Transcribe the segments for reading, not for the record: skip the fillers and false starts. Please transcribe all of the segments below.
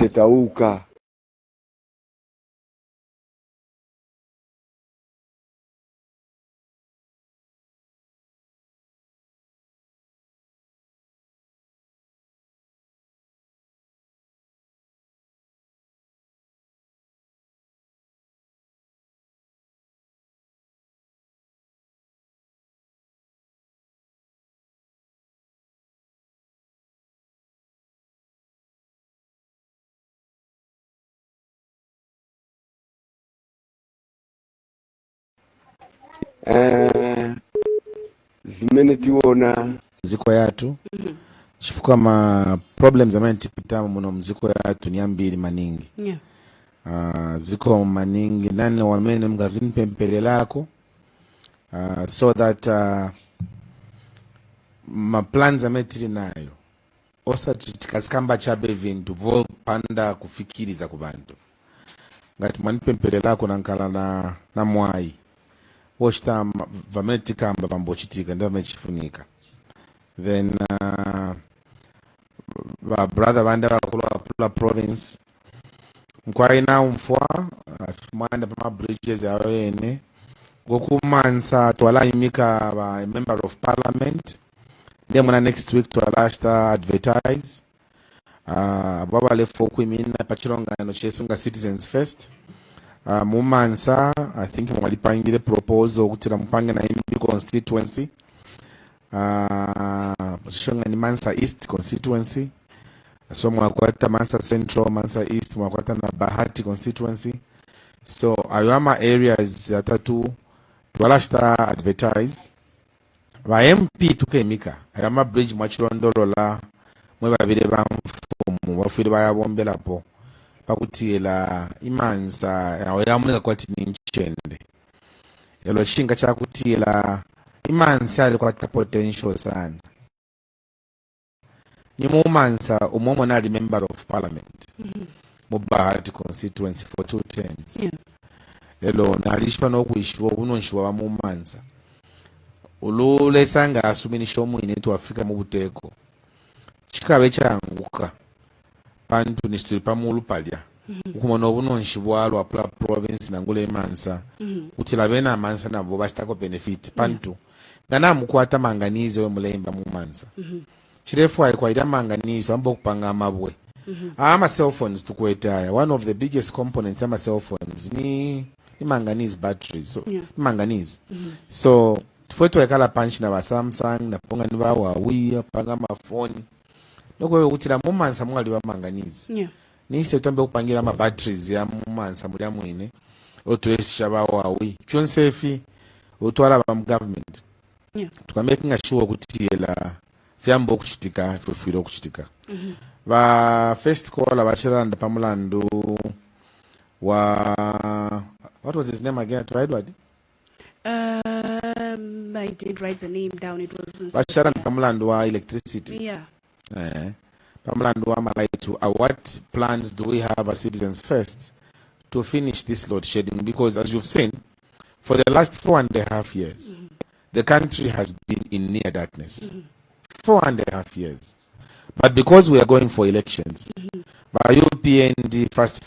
Tetauka. Zimene tiona mziko yatu chifuka ma problems amene tipita muno mziko yatu ni ambiri maningi. Ziko maningi nani wamene mgazini pempelelako so that ma plans amene tili nayo osa tikazikamba chabe vintu vo panda kufikiriza ku bantu ngati manipempelelako nankala na mwai woshita vamene tikamba vambochitika ndio vamene chifunika. Then va brother vanda vakula province mkwaina umfwa mwanda pa bridges yawo yene gokumansa twala imika va member of parliament ndiye mwana next week twala ashta advertise baba lefo kwimina pachirongano chesunga citizens first. Mumansa I think mwalipangile proposal kutira mpange na imbi constituency shonga ni Mansa East constituency, so mwakwata Mansa Central, Mansa East, mwakwata na Bahati constituency. So ayama areas atatu twalashta advertise va MP tukemika ayama bridge mwachirondolola mwe babire bamfumu bafire bayabombela po pakutiyela imansa yamunika kwati ninchende yelo chinga chakutiyela imansa alikwata potential sana ni mumansa umomo na member of parliament Bahati constituency for 2 terms. Yelo nalishwa nokuishwa unonshwa wa mumansa ulule sanga asumini shomu inetu Afrika mubuteko chikabe changuka pantu nisitulipa mulupalya ukumona obunonshibwa lwa province nangule mansa utilabena mansa nabo bashitako benefit pantu ngana mukwata manganize we mulemba mu mansa chirefu ay kwaida manganizo ambo kupanga amabwe ama cell phones tukwetaya. One of the biggest components ama cell phones ni manganese batteries, so manganese so tufwetu yakala punch na ba Samsung na ponga ni ba Huawei panga mafoni lokwe utira mu mansa mwali wa manganese ni se tombe kupangira ama batteries ya mu mansa muri amwine otulesha ba Huawei kyonsefi otwala ba government tukameka sure kuti yela fyambo kuchitika fufiro kuchitika ba first call abachiranda pamulandu wa what was his name again to Edward I did write the name down. It was bachiranda pamulandu wa electricity pamulandu wa malaitu. What plans do we have as citizens first to finish this load shedding, because as you've seen for the last 4.5 years the country has been in near darkness 4.5 years. But because we are going for elections, by UPND fast,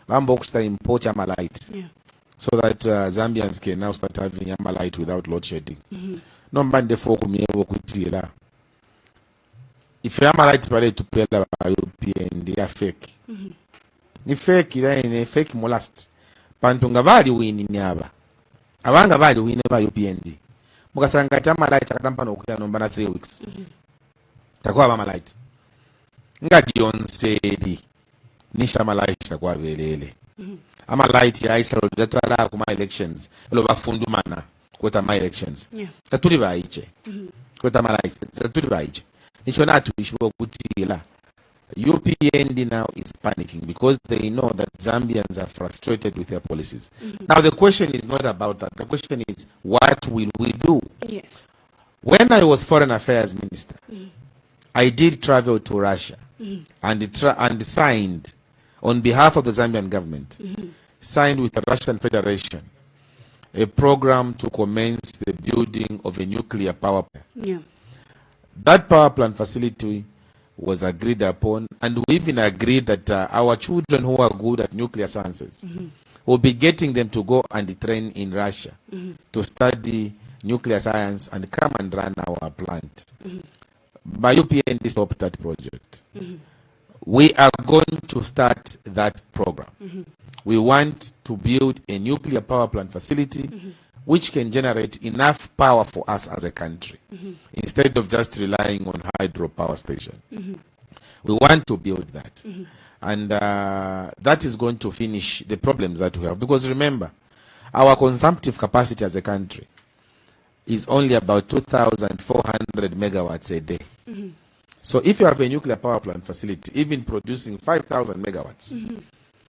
Bambokusta import Yamalite, so that Zambians can now start having Yamalite without load shedding. No mbande folk kumyewo kutila. If Yamalite pale to pay by UPND, they are fake. Ni fake, ni fake molast. Pantunga bali wini nyaba. Abanga bali wini by UPND. Mukasanga Yamalite akatampa no kuya nombana 3 weeks. Takwa Yamalite. Ngati yonsedi nisha malaita kwa velele ama light ya isa lo datwala kuma elections lo bafundumana kweta my elections tatuli baiche kweta malaita tatuli baiche nicho natu ishibo kutila. UPND now is panicking because they know that Zambians are frustrated with their policies. Now the question is not about that. The question is, what will we do? When I was foreign affairs minister, I did travel to Russia and signed on behalf of the Zambian government, signed with the Russian Federation a program to commence the building of a nuclear power plant. That power plant facility was agreed upon, and we even agreed that our children who are good at nuclear sciences will be getting them to go and train in Russia to study nuclear science and come and run our plant. By UPND stopped that project. We are going to start that program. We want to build a nuclear power plant facility which can generate enough power for us as a country instead of just relying on hydropower station. We want to build that. And that is going to finish the problems that we have. Because remember, our consumptive capacity as a country is only about 2,400 megawatts a day. So if you have a nuclear power plant facility, even producing 5,000 megawatts,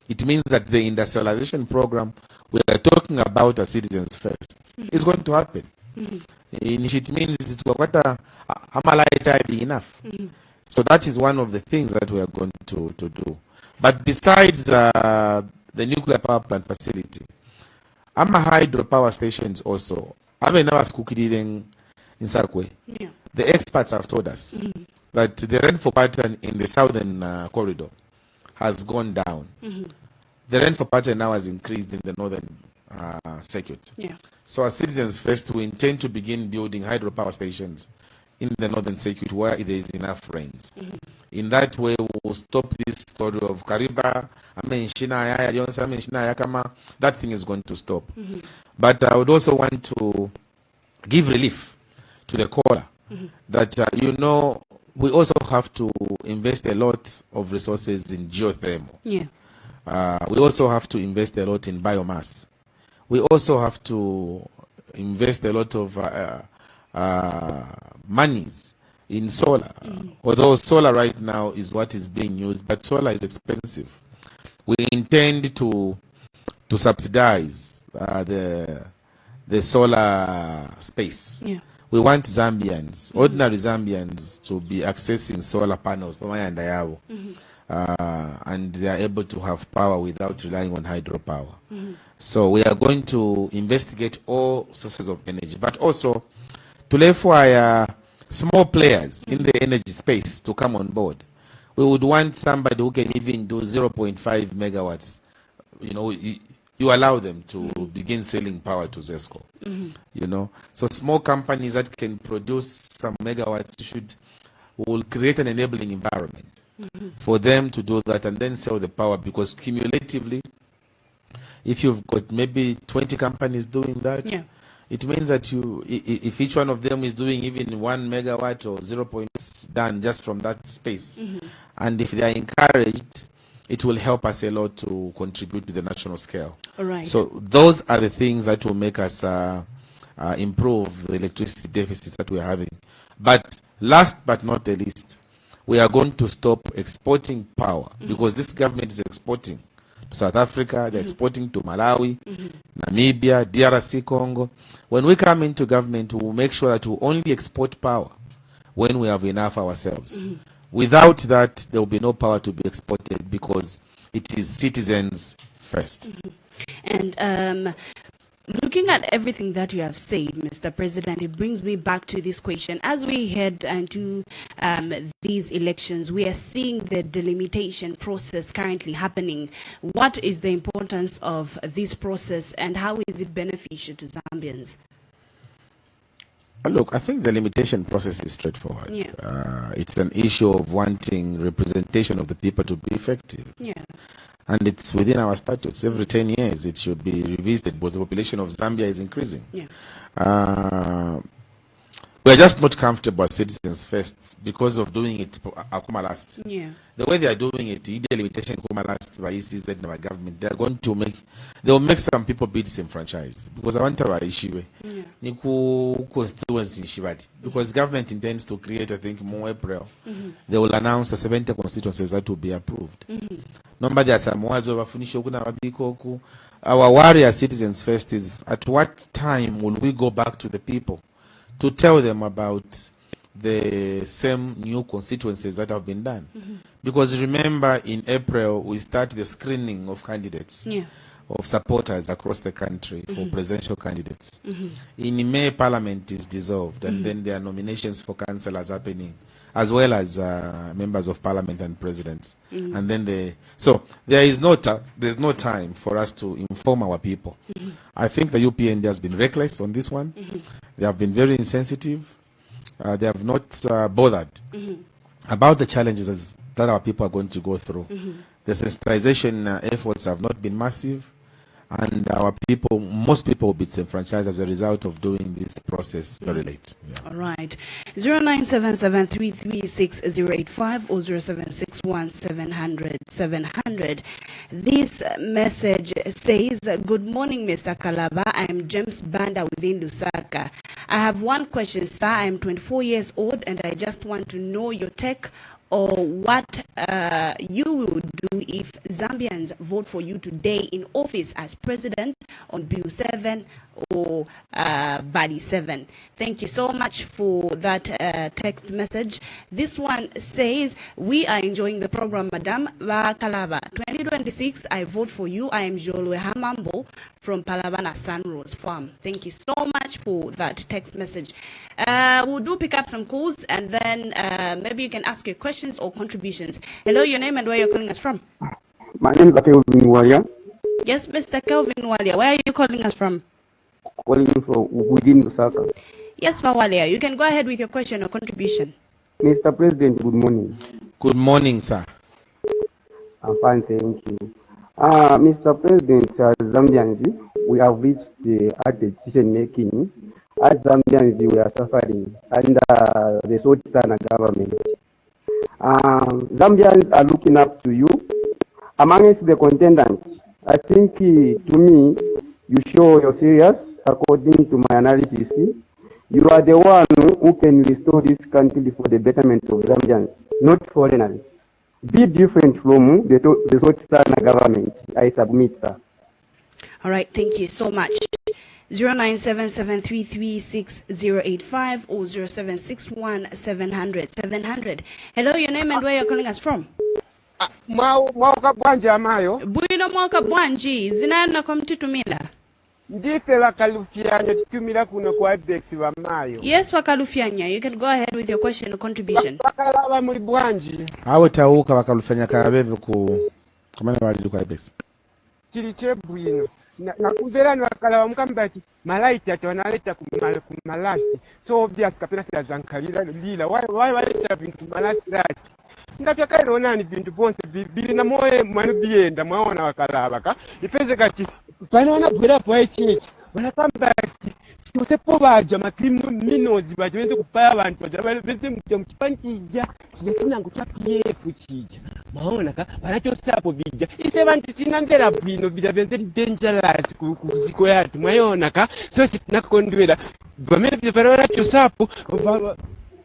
it means that the industrialization program we are talking about as citizens first is going to happen. It means it will quite be enough. So that is one of the things that we are going to do. But besides the nuclear power plant facility, hydropower stations also. I mean, in Sakwe. The experts have told us that the rainfall pattern in the southern corridor has gone down. The rainfall pattern now has increased in the northern circuit. So as citizens first, we intend to begin building hydropower stations in the northern circuit where there is enough rains. In that way, we will stop this story of Kariba, that thing is going to stop. But I would also want to give relief to the caller that, we also have to invest a lot of resources in geothermal. We also have to invest a lot in biomass. We also have to invest a lot of monies in solar. Although solar right now is what is being used, but solar is expensive. We intend to subsidize the solar space. We want Zambians, ordinary Zambians, to be accessing solar panels, and they are able to have power without relying on hydropower. So we are going to investigate all sources of energy, but also to require small players in the energy space to come on board. We would want somebody who can even do 0.5 megawatts. You allow them to begin selling power to ZESCO. So small companies that can produce some megawatts will create an enabling environment for them to do that and then sell the power, because cumulatively, if you've got maybe 20 companies doing that, it means that if each one of them is doing even 1 megawatt or 0. Done just from that space, and if they are encouraged, it will help us a lot to contribute to the national scale. So those are the things that will make us improve the electricity deficits that we are having. But last but not the least, we are going to stop exporting power, because this government is exporting to South Africa, they're exporting to Malawi, Namibia, DRC, Congo. When we come into government, we will make sure that we only export power when we have enough ourselves. Without that, there will be no power to be exported, because it is citizens first. And looking at everything that you have said, Mr. President, it brings me back to this question. As we head into these elections, we are seeing the delimitation process currently happening. What is the importance of this process, and how is it beneficial to Zambians? Look, I think the limitation process is straightforward. It's an issue of wanting representation of the people to be effective. And it's within our statutes. Every 10 years it should be revisited, because the population of Zambia is increasing. We're just not comfortable as citizens first because of doing it Akuma last. The way they are doing it, limitation Akuma last by ECZ and by government, they will make some people be disenfranchised, because I want to issue constituency in Shibati, because government intends to create, I think, more April. They will announce the 70 constituencies that will be approved. Number there are some words of our warrior citizens first is, at what time will we go back to the people to tell them about the same new constituencies that have been done? Because remember, in April, we start the screening of candidates, of supporters across the country for presidential candidates. In May, Parliament is dissolved, and then there are nominations for councillors happening as well as members of parliament and presidents. And then so there is there's no time for us to inform our people. I think the UPND has been reckless on this one. They have been very insensitive. They have not bothered about the challenges that our people are going to go through. The sensitization efforts have not been massive, and most people will be disenfranchised as a result of doing this process very late. Yeah. All right. 0977336085 or 0761700700. This message says, "Good morning, Mr. Kalaba. I am James Banda within Lusaka. I have one question, sir. I am 24 years old and I just want to know your take or what you will do if Zambians vote for you today in office as president on Bill 7 or Body 7. Thank you so much for that text message. This one says, "We are enjoying the program, Madam Kalaba. 2026, I vote for you. I am Jolwe Hamambo from Palabana Sunrose Farm." Thank you so much for that text message. We'll do pick up some calls and then maybe you can ask your questions or contributions. Hello, your name and where you're calling us from? My name is Kelvin Walia. Yes, Mr. Kelvin Walia. Where are you calling us from? Calling from within Lusaka. Yes, Walia. You can go ahead with your question or contribution. Mr. President, good morning. Good morning, sir. I'm fine, thank you. Mr. President, as Zambians, we have reached at the decision making. As Zambians, we are suffering under the Sotsana government. Zambians are looking up to you. Amongst the contendants, I think to me, you show you're serious. According to my analysis, you are the one who can restore this country for the betterment of Zambians, not foreigners. Be different from the Sotsana government. I submit, sir. All right, thank you so much. 0977336085 or 0761700700. Hello, your name and where you're calling us from? Mwaka Bwanji amayo. Bwino mwaka Bwanji, zinana kwa mtitumila. Ndife wakalufyanya titumila kuno kwa Abex wa mayo. Yes, wakalufyanya. You can go ahead with your question or contribution. Wakalaba muri Bwanji. Awe tauka wakalufyanya kabevu kumana wali kwa Abex. Kiliche bwino. Na kuverani wakalaba mukambati malaiti ati wanaleta kumalasti. So obvious kapena sila zankalila lila. Why waleta bintu malasti lasti. Ndapya kairo nani bintu bonse bili na moe manu bienda mwaona wakalaba ka. Ifeze kati pana wana bwera po chichi. Wanakambati yosepo baje makrimu minozi baje benze kupaya abantu baje benze mukipani kija kinango cha PF kija. Maona ka banacho sapo bija. Ise bantu tinandera bwino bija benze dangerous kuziko yatu mwaona ka. So sitinakondwera. Bameze parora cho sapo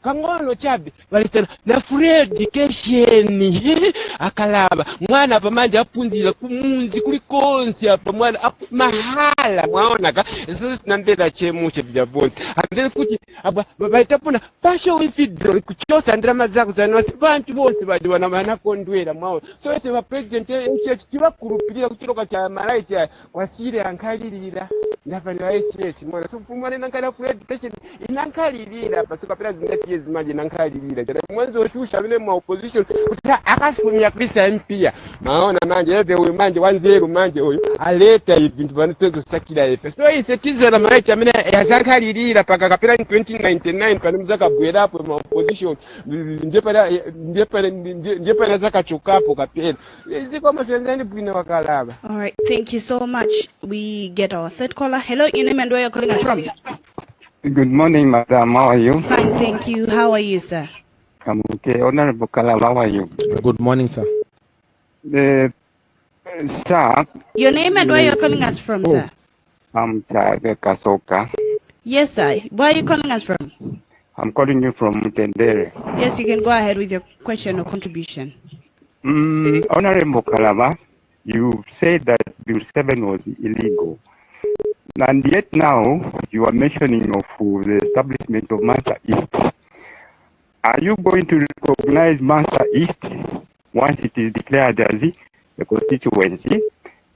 kangono chabe balisana na free education akalaba mwana pamanja apunzira kumunzi kuli konse apa mwana mahala mwaona ka so nambeza chemuche vya bonzi and then futi aba baitapona partial withdrawal kuchosa ndrama zako zanwa sibantu bose baje wana kondwera mwaona so ese ba president church kibakurupirira kuchiroka cha malaiti wasire ankalirira ndafani wa HH mwana so fumane nankala free education inankalirira basuka pera zingati zimaje nankalirira mwanzo oshusha bine mu opposition akasifumya kwisa mpia maona manje ebe uyu manje 10 manje uyu aleta ibintu bantu sakira efe so isetizo na malaiti amene yazankalirira paka kapera 2099 pani muzaka bwera hapo mu opposition ndepana zakachokapo kapera ziko masenzani bwina wakalaba. All right, thank you so much. We get our third caller. Hello, your name and where you're calling us from? Good morning, madam. How are you? Fine, thank you. How are you, sir? I'm okay. Honorable Kalaba, how are you? Good morning, sir. Sir. Your name and where you're calling us from, sir? I'm Chave Kasoka. Yes, sir. Where are you calling us from? I'm calling you from Mutendere. Yes, you can go ahead with your question or contribution. Honorable Kalaba, you said that Bill 7 was illegal. And yet now, you are mentioning of the establishment of Mansa East. Are you going to recognize Mansa East once it is declared as a constituency?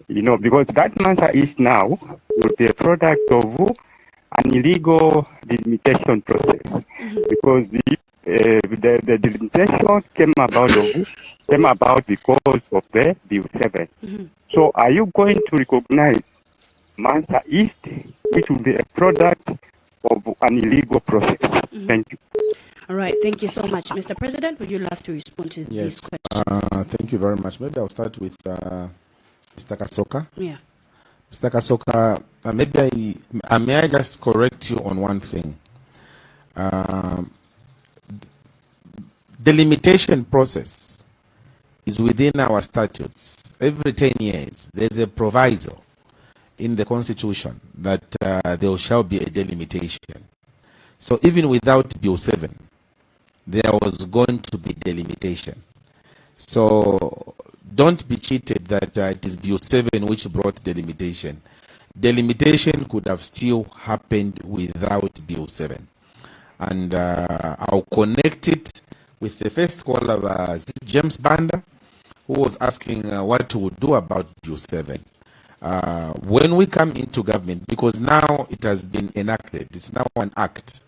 You know, because that Mansa East now will be a product of an illegal delimitation process. Because the the delimitation came about because of the Bill 7. So are you going to recognize Mansa East, which will be a product of an illegal process? Thank you. All right, thank you so much. Mr. President, would you love to respond to these questions? Thank you very much. Maybe I'll start with Mr. Kasoka. Yeah. Mr. Kasoka, may I just correct you on one thing? The limitation process is within our statutes. Every 10 years, there's a proviso in the Constitution that there shall be a delimitation. So even without Bill 7, there was going to be delimitation. So don't be cheated that it is Bill 7 which brought delimitation. Delimitation could have still happened without Bill 7. And I'll connect it with the first caller, James Banda, who was asking what we would do about Bill 7. When we come into government, because now it has been enacted, it's now an act,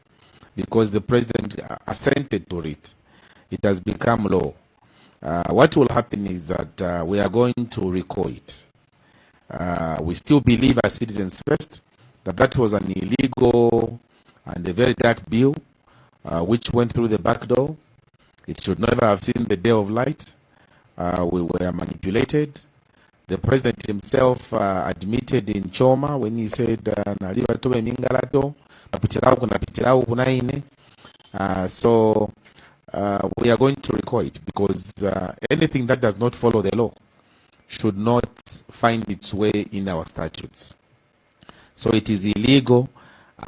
because the president assented to it, it has become law. What will happen is that we are going to recall it. We still believe as citizens first that was an illegal and a very dark bill which went through the back door. It should never have seen the day of light. We were manipulated. The president himself admitted in Choma when he said, so we are going to recall it, because anything that does not follow the law should not find its way in our statutes. So it is illegal,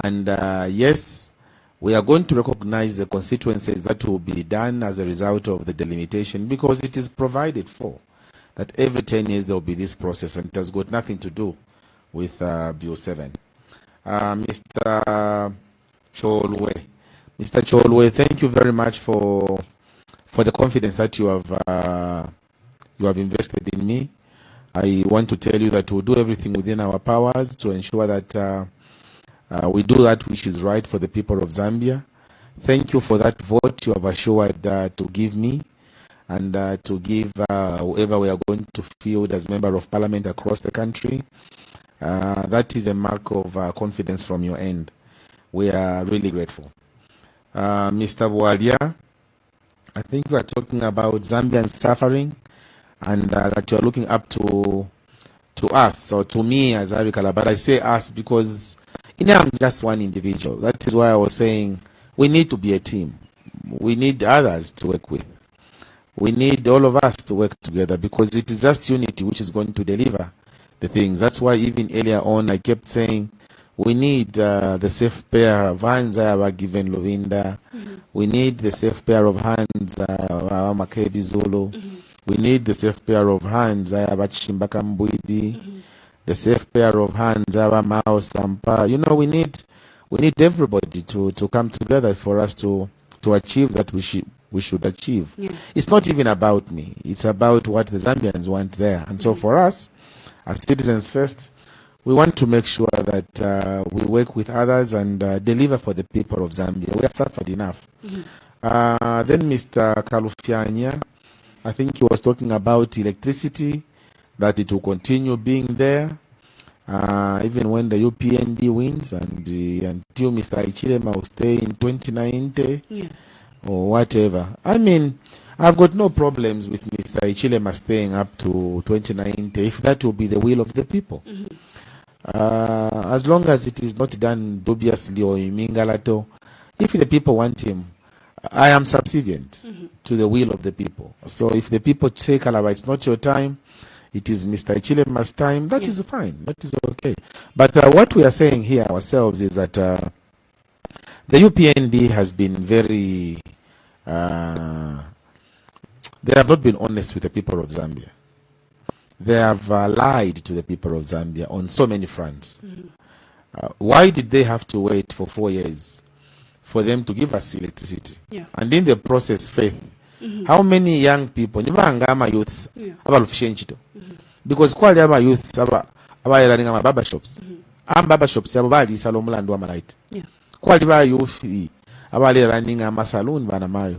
and yes, we are going to recognize the consequences that will be done as a result of the delimitation, because it is provided for that every 10 years there will be this process, and it has got nothing to do with Bill 7. Mr. Cholwe. Mr. Cholwe, thank you very much for the confidence that you have invested in me. I want to tell you that we'll do everything within our powers to ensure that we do that which is right for the people of Zambia. Thank you for that vote you have assured to give me, and to give whoever we are going to field as member of parliament across the country. That is a mark of confidence from your end. We are really grateful. Mr. Bwalia, I think you are talking about Zambians suffering, and that you are looking up to us, or to me as Harry Kalaba. But I say us because I'm just one individual. That is why I was saying we need to be a team. We need others to work with. We need all of us to work together, because it is just unity which is going to deliver the things. That's why even earlier on I kept saying we need the safe pair of hands I have given Lovinda. We need the safe pair of hands Makebi Zulu. We need the safe pair of hands I have Chimbaka Mbwidi. The safe pair of hands I have Mao Sampa. You know, we need everybody to come together for us to achieve that we should achieve. Yeah. It's not even about me. It's about what the Zambians want there. And so for us, as citizens first, we want to make sure that we work with others and deliver for the people of Zambia. We have suffered enough. Then Mr. Kalufianya, I think he was talking about electricity, that it will continue being there, even when the UPND wins, and until Mr. Ichilema will stay in 2090. Yeah. Or whatever. I mean, I've got no problems with Mr. Ichilema staying up to 2090 if that will be the will of the people. As long as it is not done dubiously or imingalato, if the people want him, I am subservient to the will of the people. So if the people say, Kalaba, it's not your time, it is Mr. Ichilema's time, that is fine. That is okay. But what we are saying here ourselves is that the UPND has been very, they have not been honest with the people of Zambia. They have lied to the people of Zambia on so many fronts. Why did they have to wait for 4 years for them to give us electricity? Yeah. And in the process, faith. How many young people, youths, because quite of youths are running baba shops. Baba shops, yeah. Quality youth, abali running ama-saloon bana mayo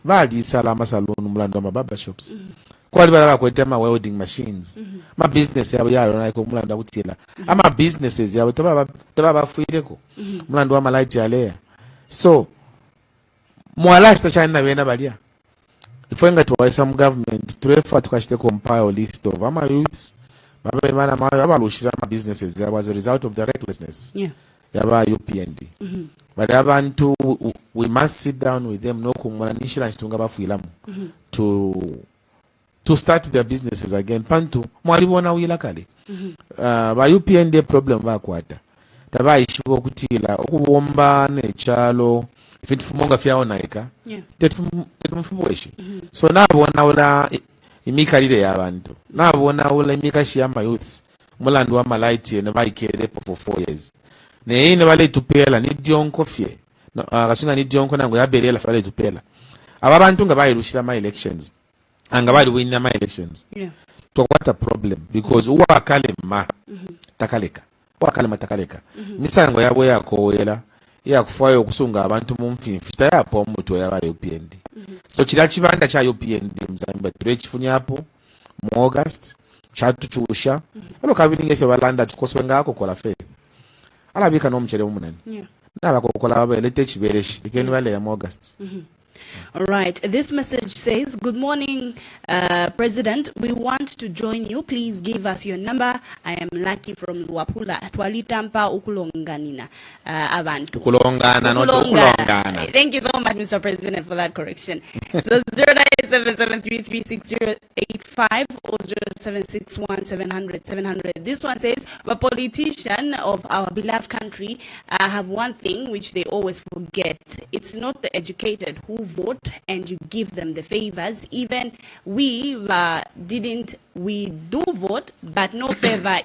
balisala ama-saloon umlando wama-barbershops kwali balaba kwete ama-welding machines ama-business yabo yalonako umlando akuthila ama-businesses yabo tababafuyileko umlando wama-light yaleya so mwalashita chani nabena balia ifwenga tuwaisa government turefa tukashite compile list of ama-youths babemana mayo abalushira ama-businesses yabo as a result of the recklessness yaba UPND but abantu we must sit down with them no kumwanishira nchitunga bafuilamu to start their businesses again pantu mwalibona wila kale ba UPND problem bakwata tabayishibo kutila okubomba nechalo ifintu fumonga fyaonaika tetumfubweshi so nabona ula imikalire y'abantu nabona ula imikashi y'ama youths mulando wa light ne bayikere for 4 years ne ine bale tupela ni dionko fye akashinga ni dionko nango yabelela fale tupela ababantu nga bayirushira ama elections anga bali win ama elections to what a problem because uwakale ma takaleka wakalema takaleka misango yabo yakowela yakufayo okusunga abantu mu mfimfita yapo omuntu yaba UPND so kira kibanda kya UPND mzamba turekifunyapo mu August chatuchusha alo kabiringe fye balanda tukoswenga akokola fe alabika nomchere umunani nabakokola babelete kibereshi ikeni bale ya August. All right. This message says, good morning, President. We want to join you. Please give us your number. I am Lucky from Luapula. Twalitampa ukulonganina. Abantu. Ukulongana, not ukulongana. Thank you so much, Mr. President, for that correction. So 0977333685 or 0761700700. This one says, the politician of our beloved country have one thing which they always forget. It's not the educated who vote and you give them the favors. Even we do vote, but no favor.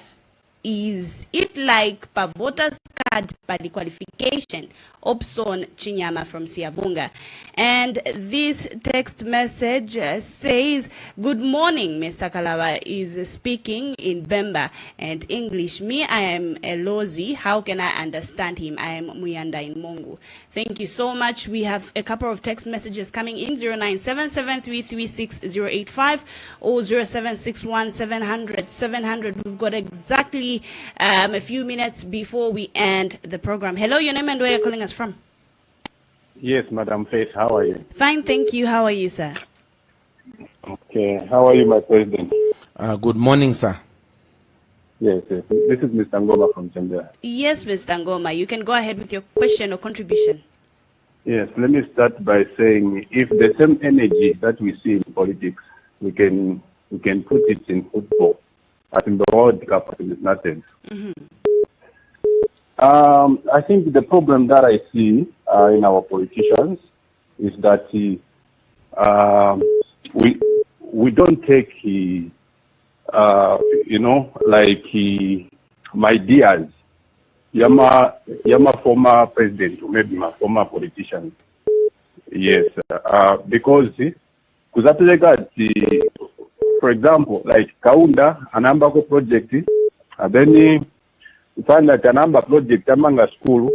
Is it like per voter's card by the qualification? Opson Chinyama from Siavunga. And this text message says, good morning, Mr. Kalaba is speaking in Bemba and English. Me, I am Elozi. How can I understand him? I am Muyanda in Mongo. Thank you so much. We have a couple of text messages coming in, 0977336085 or 0761700700. We've got exactly a few minutes before we end the program. Hello, your name and where you're calling us from? Yes, Madam Faith, how are you? Fine, thank you. How are you, sir? Okay, how are you, my president? Good morning, sir. Yes, yes. This is Mr. Ngoma from Zambia. Yes, Mr. Ngoma, you can go ahead with your question or contribution. Yes, let me start by saying if the same energy that we see in politics, we can put it in football. As in the World Cup, it is nothing. I think the problem that I see in our politicians is that we don't take my ideas. Yama former president or maybe my former politician. Yes, because for example, like Kaunda, a number of projects, and then you find like a number of projects among a school,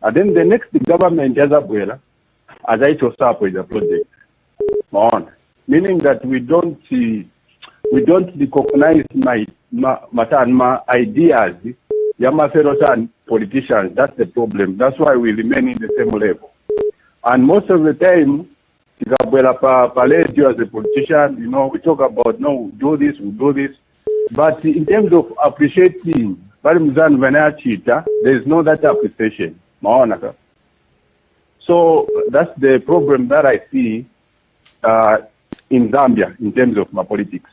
and then the next government has a well, as I chose up with the project. Meaning that we don't recognize my ideas, Yama fellow politicians. That's the problem. That's why we remain in the same level. And most of the time, as a politician, we talk about, no, we do this. But in terms of appreciating, there is no that appreciation. So that's the problem that I see in Zambia in terms of my politics.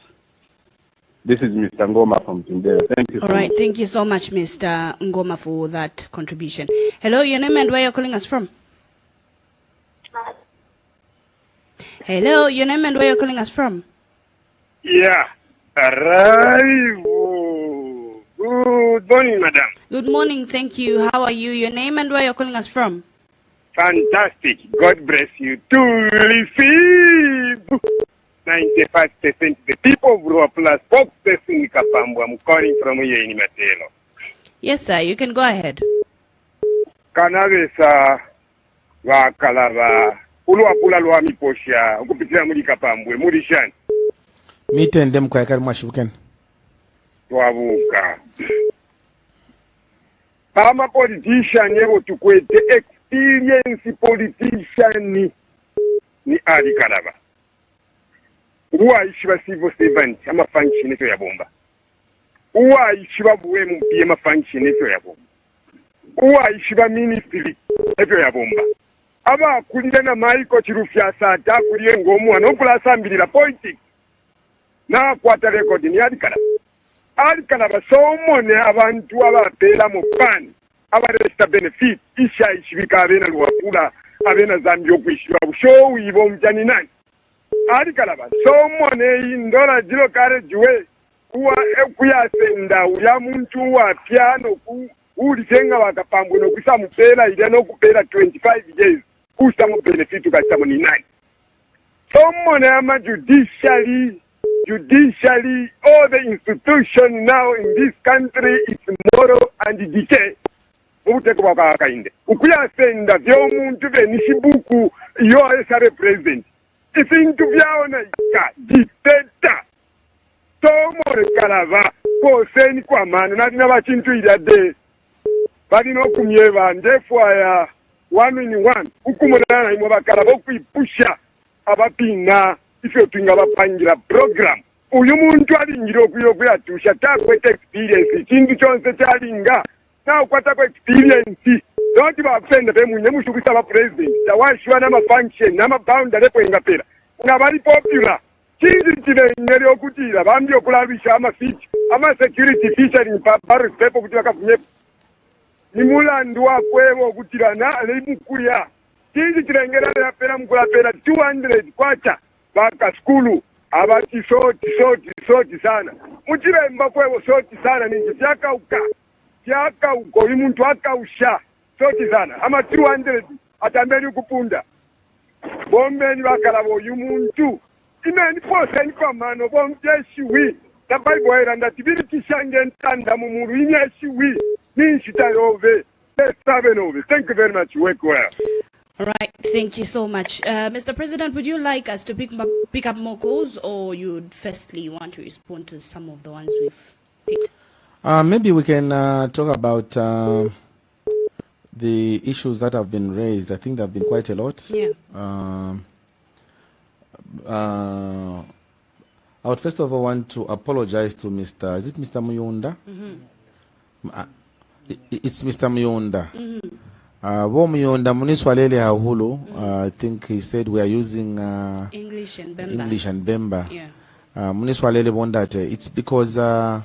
This is Mr. Ngoma from Tindera. Thank you. All right. Thank you so much, Mr. Ngoma, for that contribution. Hello, your name and where you're calling us from? Hello, your name and where you're calling us from? Yeah. Arrive. Good morning, madam. Good morning. Thank you. How are you? Your name and where you're calling us from? Fantastic. God bless you. To receive 95%. The people of Ruapula spokesperson in Kapambu. I'm calling from here in Matelo. Yes, sir. You can go ahead. Kanavesa Kalaba ulwapula lwa miposha ukupitira muri Kapambwe muri shani mitende mkwayakari mwashibukeni twabuka ama politician yebo tukwete experience politician ni Ali Kalaba uwa ishiba civil servant ama function eto ya bomba uwa ishiba buwe mpiye ma function eto ya bomba uwa ishiba ministry eto ya bomba aba kulira na maiko chirufya sata kuliye ngomu anokula asambirira politics na kwata record ni Ali Kalaba. Ali Kalaba somone abantu abapela mu pan abaresta benefit isha ishibika abena luwapula abena zambi okwishira busho ibo mjani nani. Ali Kalaba somone indola jilo kare juwe kuwa kuyasenda uya muntu wa piano ku ulisenga wakapambwe no kusa mupela ile no kupela 25 years kusa mu benefit ukasa mu ni nani. Somone ama judicially, all the institution now in this country is moral and decay. Ubuteko bwakainde. Ukuyasenda vyomuntu benishibuku yo esare president. Ifintu vyaona ika dictator. Tomore Kalaba poseni kwa mano natina bachintu irade. Bali no kumyeba ndefwa ya 1 in 1. Ukumona imo Bakalaba okuyipusha abapinga ifyo twinga bapangira program uyu muntu alingira okuyatusha takwete experience kintu kyonse kyalinga na ukwata ko experience don't bafenda bemunye mushukisa ba president tawashwa na ma function na ma boundary kwenga pera ngabali popular kintu kinengeri okutira bambi okulabisha ama feature ama security feature ni pa respect okutira kafunye ni mulandu wakwebo okutira na alimukuya kintu kinengera ya pera mukula pera 200 kwacha baka skulu abati soti sana muchiremba kwewo soti sana ninji fyaka uko umuntu akausha soti sana ama 200 atambeli kupunda bombeni Bakalaba uyu muntu imeni pose ni kwa mano bomjeshi wi the Bible era ndatibiri kishange ntanda mu muru inyeshi wi ninshitayove sevenove. Thank you very much. Work well. All right, thank you so much. Mr. President, would you like us to pick up more calls, or you'd firstly want to respond to some of the ones we've picked? Maybe we can talk about the issues that have been raised. I think there have been quite a lot. Yeah. I would first of all want to apologize to Mr. Is it Mr. Muyunda? Mm-hmm. It's Mr. Muyunda. Mm-hmm. Muyunda muniswalele hahulu. I think he said we are using English and Bemba. English and Bemba. Yeah. Muniswalele bondate. It's because the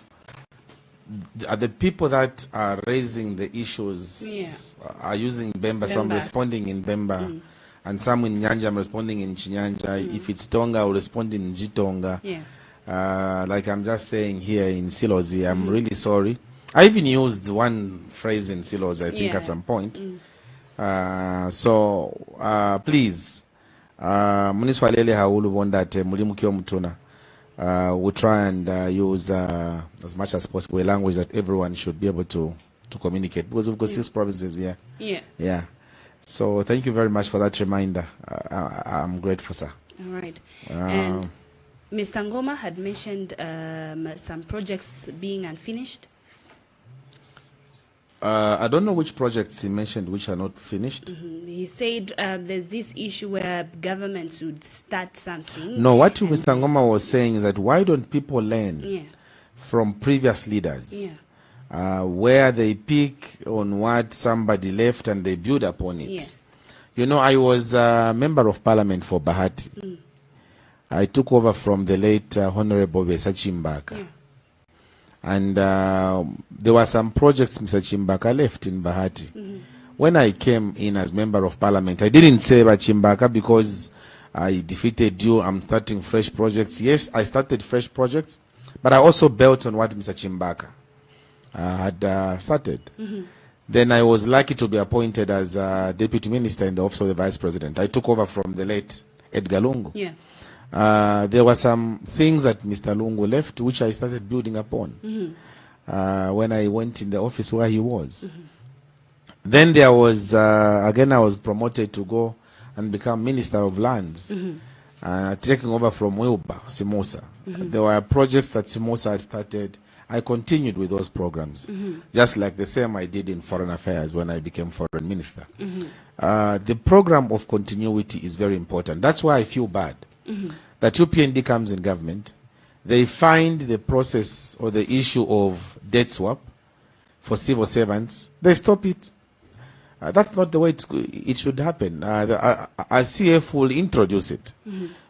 people that are raising the issues are using Bemba. So I'm responding in Bemba. And some in Nyanja, I'm responding in Chinyanja. If it's Tonga, I'll respond in Jitonga. Yeah. Like I'm just saying here in Silozi, I'm really sorry. I even used one phrase in Silozi, I think, at some point. So please, muniswalele haulu bondate mulimukio mutuna. We'll try and use as much as possible a language that everyone should be able to communicate, because we've got 6 provinces here. Yeah. So thank you very much for that reminder. I'm grateful, sir. All right. And Mr. Ngoma had mentioned some projects being unfinished. I don't know which projects he mentioned which are not finished. He said there's this issue where governments would start something. No, what Mr. Ngoma was saying is that why don't people learn from previous leaders? Where they pick on what somebody left and they build upon it. You know, I was a member of parliament for Bahati. I took over from the late Honorable Besa Chimbaka. And there were some projects Mr. Chimbaka left in Bahati. When I came in as member of parliament, I didn't say about Chimbaka because I defeated you, I'm starting fresh projects. Yes, I started fresh projects, but I also built on what Mr. Chimbaka had started. Then I was lucky to be appointed as deputy minister in the office of the vice president. I took over from the late Edgar Lungu. There were some things that Mr. Lungu left which I started building upon when I went in the office where he was. Then there was, again, I was promoted to go and become Minister of Lands, taking over from Wilbur Simosa. There were projects that Simosa had started. I continued with those programs, just like the same I did in Foreign Affairs when I became Foreign Minister. The program of continuity is very important. That's why I feel bad that UPND comes in government. They find the process or the issue of debt swap for civil servants. They stop it. That's not the way it should happen. Our CF will introduce it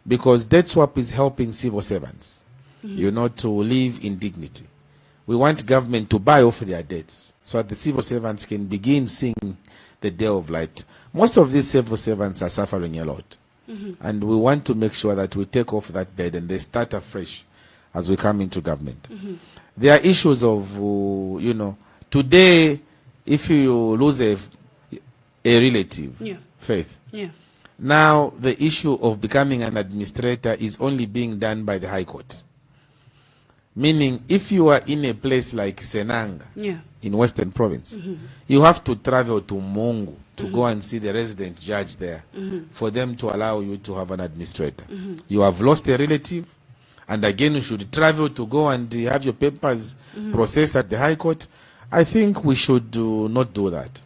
because debt swap is helping civil servants, you know, to live in dignity. We want government to buy off their debts so that the civil servants can begin seeing the day of light. Most of these civil servants are suffering a lot. And we want to make sure that we take off that bed and they start afresh as we come into government. There are issues of, you know, today, if you lose a relative, Faith, now the issue of becoming an administrator is only being done by the High Court. Meaning, if you are in a place like Senanga, in Western Province, you have to travel to Mungu to go and see the resident judge there for them to allow you to have an administrator. You have lost a relative, and again you should travel to go and have your papers processed at the High Court. I think we should not do that.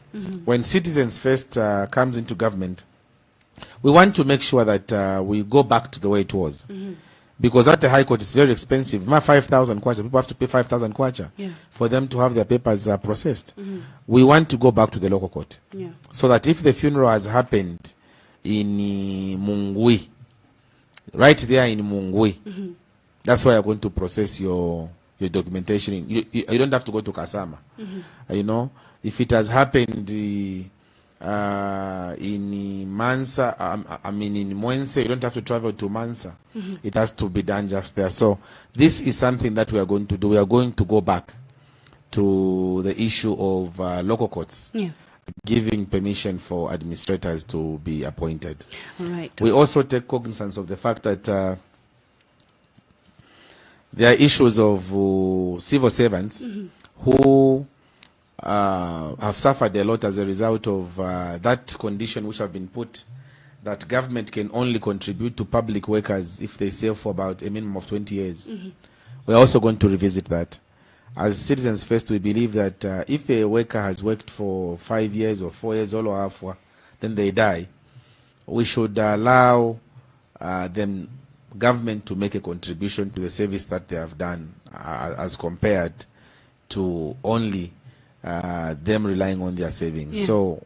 When Citizens First comes into government, we want to make sure that we go back to the way it was. Because at the High Court, it's very expensive. 5,000 kwacha. People have to pay 5,000 kwacha for them to have their papers processed. We want to go back to the local court. So that if the funeral has happened in Mungwi, right there in Mungwi, that's why you're going to process your documentation. You don't have to go to Kasama. You know, if it has happened in Mansa, I mean in Mwense, you don't have to travel to Mansa. It has to be done just there. So this is something that we are going to do. We are going to go back to the issue of local courts giving permission for administrators to be appointed. We also take cognizance of the fact that there are issues of civil servants who have suffered a lot as a result of that condition which have been put, that government can only contribute to public workers if they serve for about a minimum of 20 years. We're also going to revisit that. As Citizens First, we believe that if a worker has worked for 5 years or 4 years, all or half, then they die, we should allow them, government, to make a contribution to the service that they have done as compared to only them relying on their savings. So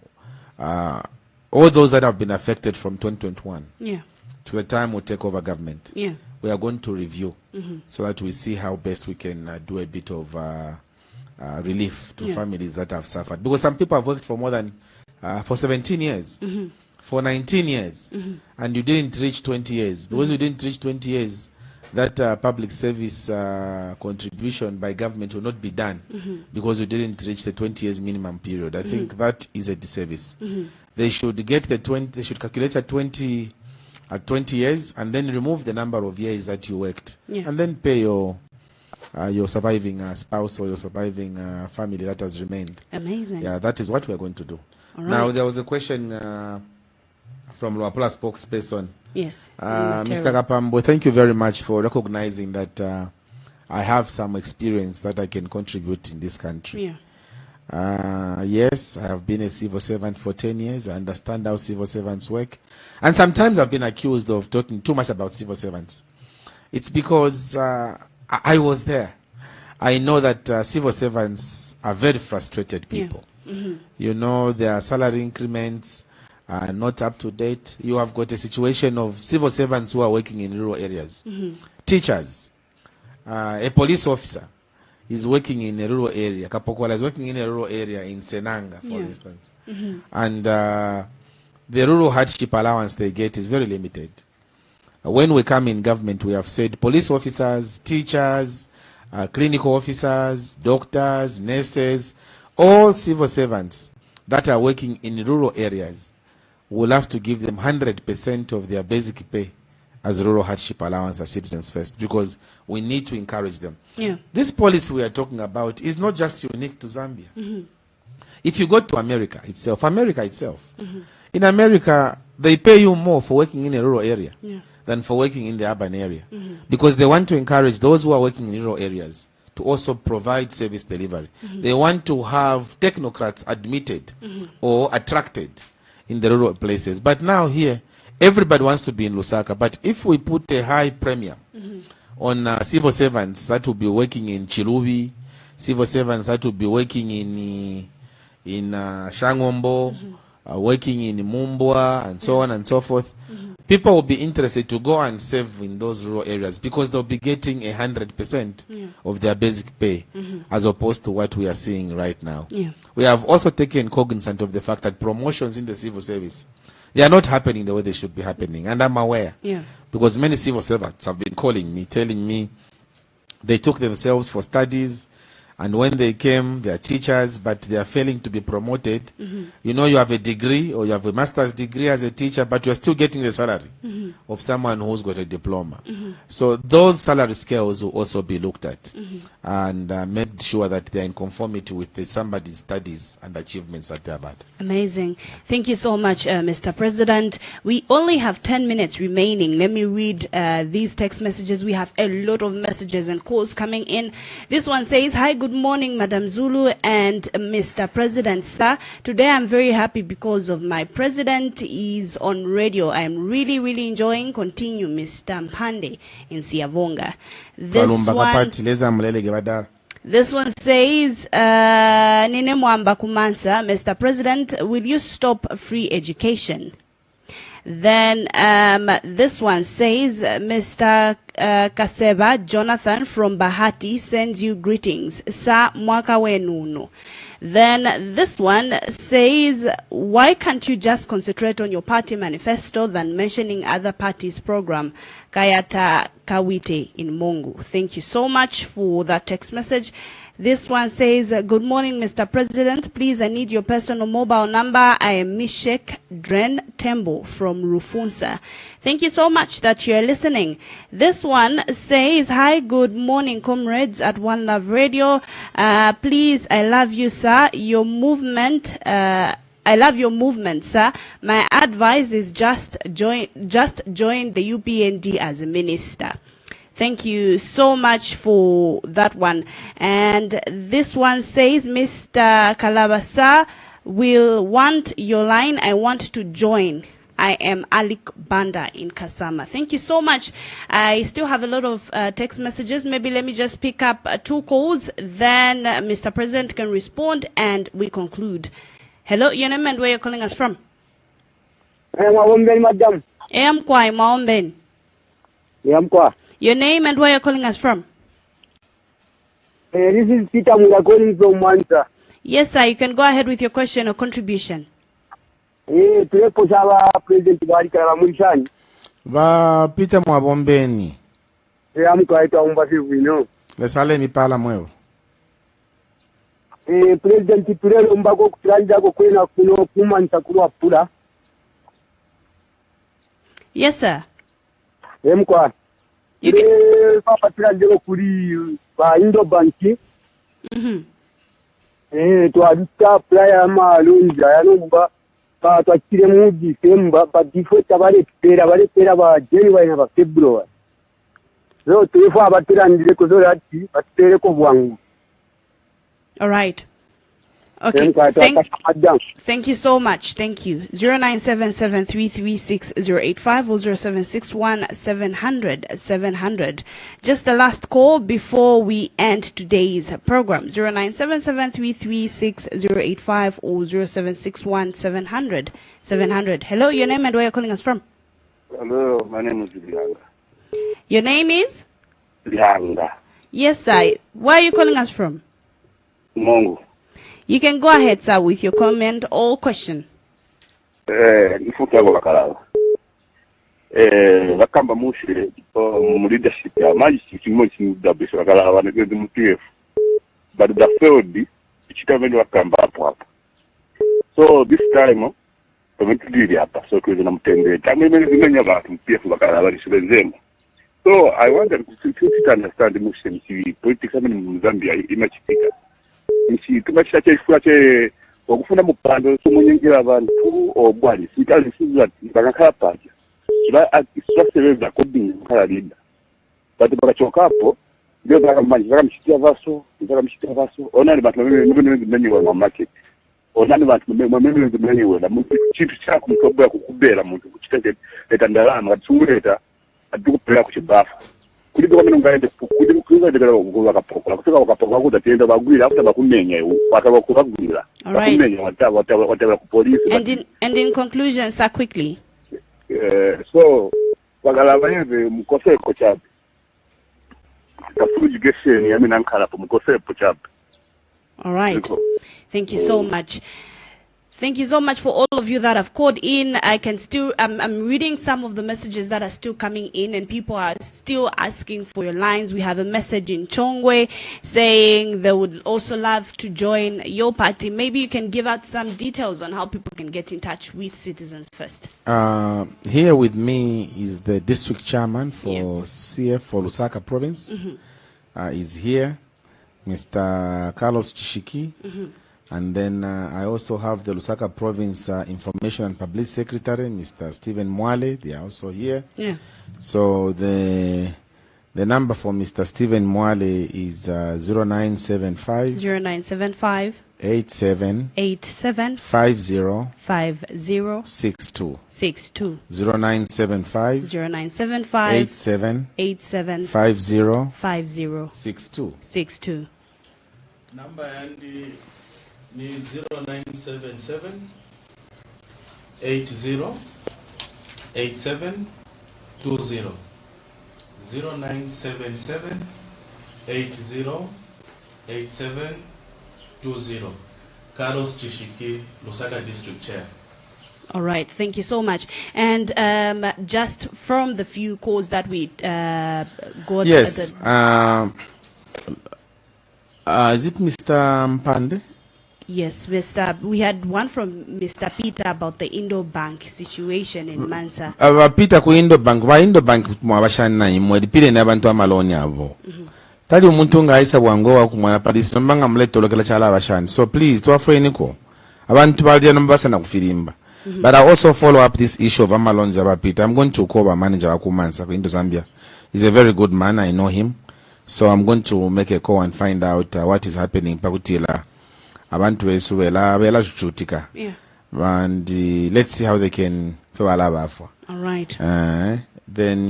all those that have been affected from 2021 to the time we take over government, we are going to review so that we see how best we can do a bit of relief to families that have suffered. Because some people have worked for more than for 17 years, for 19 years, and you didn't reach 20 years. Because you didn't reach 20 years, that public service contribution by government will not be done because you didn't reach the 20 years minimum period. I think that is a disservice. They should get the 20. They should calculate at 20 years and then remove the number of years that you worked, and then pay your surviving spouse or your surviving family that has remained. Amazing. Yeah, that is what we are going to do. Now there was a question from Luapula spokesperson. Yes. Mr. Kapambo, thank you very much for recognizing that I have some experience that I can contribute in this country. Yes, I have been a civil servant for 10 years. I understand how civil servants work. And sometimes I've been accused of talking too much about civil servants. It's because I was there. I know that civil servants are very frustrated people. You know, their salary increments are not up to date. You have got a situation of civil servants who are working in rural areas. Teachers, a police officer is working in a rural area. Kapokola is working in a rural area in Senanga, for instance. And the rural hardship allowance they get is very limited. When we come in government, we have said police officers, teachers, clinical officers, doctors, nurses, all civil servants that are working in rural areas will have to give them 100% of their basic pay as rural hardship allowance as Citizens First, because we need to encourage them. This policy we are talking about is not just unique to Zambia. If you go to America itself, in America, they pay you more for working in a rural area than for working in the urban area, because they want to encourage those who are working in rural areas to also provide service delivery. They want to have technocrats admitted or attracted in the rural places. But now here, everybody wants to be in Lusaka. But if we put a high premium on civil servants that will be working in Chilubi, civil servants that will be working in Shangombo, working in Mumbwa, and so on and so forth, people will be interested to go and serve in those rural areas because they'll be getting 100% of their basic pay, as opposed to what we are seeing right now. We have also taken cognizance of the fact that promotions in the civil service, they are not happening the way they should be happening, and I'm aware, because many civil servants have been calling me, telling me they took themselves for studies, and when they came, they are teachers, but they are failing to be promoted. You know, you have a degree or you have a master's degree as a teacher, but you are still getting the salary of someone who's got a diploma. So those salary scales will also be looked at and made sure that they are in conformity with somebody's studies and achievements that they have had. Amazing. Thank you so much, Mr. President. We only have 10 minutes remaining. Let me read these text messages. We have a lot of messages and calls coming in. This one says, "Hi, good morning, Madam Zulu and Mr. President, sir. Today I'm very happy because of my president is on radio. I am really, really enjoying. Continue, Mr. Mpande in Siavonga." This one says, "Nine Mwamba Kumansa, Mr. President, will you stop free education?" Then this one says, "Mr. Kaseba Jonathan from Bahati sends you greetings. Sa mwaka wenuno." Then this one says, "Why can't you just concentrate on your party manifesto than mentioning other parties' program?" Kayata Kawite in Mongo. Thank you so much for that text message. This one says, "Good morning, Mr. President. Please, I need your personal mobile number. I am Mishek Dren Tembo from Rufunsa." Thank you so much that you're listening. This one says, "Hi, good morning, comrades at One Love Radio. Please, I love you, sir. Your movement, I love your movement, sir. My advice is just join the UPND as a minister." Thank you so much for that one. And this one says, "Mr. Kalaba, sir, will want your line. I want to join. I am Alik Banda in Kasama." Thank you so much. I still have a lot of text messages. Maybe let me just pick up 2 calls. Then Mr. President can respond and we conclude. Hello, your name and where you're calling us from? Madam. Maomben. Your name and where you're calling us from? This is Peter Mula calling from Mwanza. Yes, sir. You can go ahead with your question or contribution. President Harry Kalaba Munshani. Peter Mwabombeni. Lesale mi pala mweo. President Turelo Mbako kutranja kwena kuno kumanza kulwa pula. Yes, sir. You can... kuri ba Indo Banki. To adista playa malunja yanomba ba twakire mu December ba default abale pera ba January na ba February. So tufa abatirandire kuzora ati batere ko bwangu. All right. Okay. Thank you so much. Thank you. 0977336085 or 0761700700. Just the last call before we end today's program. 0977336085 or 0761700700. Hello, your name and where you're calling us from? Hello, my name is Lianga. Your name is? Lianga. Yes, sir. Where are you calling us from? Mongo. You can go ahead, sir, with your comment or question. Nifuta kwa Kalaba. Wakamba mushi mu leadership ya maji kimochi da bisho Kalaba na kwenda MTF. But the field ichikameni wakamba hapo. So this time tumekidili hapa. So tuweze na mtende. Kama mimi watu MTF wa Kalaba nisibenzema. So I want them to understand mushi politics kama ni Zambia imachipika. Nchi tumeshacha ifuate okufuna mu pando somunyengera abantu obwali sikali sizati bakakhala paja sibasebeza according kala linda but bakachoka hapo ndio bakamshitia vaso onani bantu bamenyiwe mu market onani bantu bamenyiwe la mu chintu chako mukobwa kukubera muntu kuchitenge etandalama katsunguleta adukupera kuchibafa kuli bamene ungaende kuli kuzaidekera kukapokola kufika kukapokola kudatenda bagwira afuta bakumenya bakabakugwira bakumenya whatever ku police. And in conclusion, sir, quickly. So Kalaba yeve mukoseko chape kafujigesheni yami nankhala po mukoseko chape. All right. Thank you so much. Thank you so much for all of you that have called in. I can still, I'm reading some of the messages that are still coming in, and people are still asking for your lines. We have a message in Chongwe saying they would also love to join your party. Maybe you can give out some details on how people can get in touch with Citizens First. Here with me is the district chairman for CF for Lusaka province. Is here, Mr. Carlos Chishiki. And then I also have the Lusaka Province Information and Public Secretary, Mr. Stephen Mwale. They are also here. Yeah. So the number for Mr. Stephen Mwale is 0975 87 50 62 0975 87 50 62. Number and ni 0977 80 87 20 0977 80 87 20. Carlos Chishiki, Lusaka District Chair. All right, thank you so much. And just from the few calls that we got. Yes. Is it Mr. Mpande? Yes, we had one from Mr. Peter about the Indo Bank situation in Mansa. Peter ku Indo Bank, wa Indo Bank mwabashana imwe dipile n'abantu amaloni abo. Tali umuntu ngaisa bwangowa kumwana palisi nombanga mleto lokela chala abashani. So please tuafwe niko. Abantu balya nombasa na kufilimba. But I also follow up this issue of amaloni zaba Peter. I'm going to call our manager wa kumansa ku Indo Zambia. He's a very good man, I know him. So I'm going to make a call and find out what is happening pakutila. Abantu besuwela bela chuchutika. Yeah. And let's see how they can fewala for. All right. Then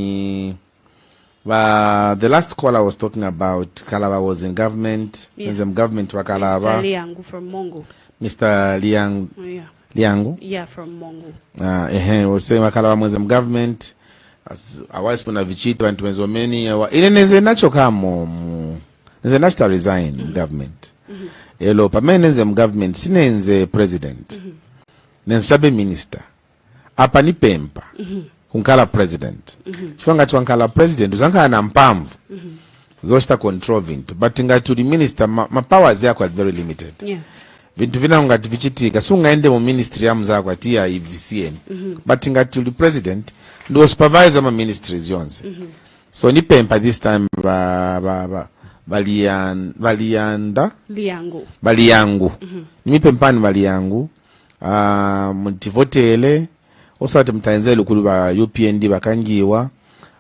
the last call I was talking about, Kalaba was in government. Yeah. In government wa Kalaba. Mr. Liangu from Mongo. Mr. Liang. Oh, yeah. Liangu. Yeah, from Mongo. Was saying wa Kalaba was in government. Awasi kuna vichito and wenzomeni ile neze nacho kamo neze nacho resign government. Elo pamenenze government sinenze president. Nenze sabe minister. Apa ni pempa. Kunkala president. Chifanga chwankala president uzanga na mpamvu. Zoshita control vintu. But ngati the minister ma powers yako are very limited. Yeah. Vintu vina ngati vichitika. So ngaende mu ministry ya mzako atia EVCN. But ngati the president ndo supervisor ma ministries yonse. So ni pempa this time Baliyangu. Ni pempani Baliyangu. Muntivotele. Osate mtaenzelu kuli ba UPND bakangiwa.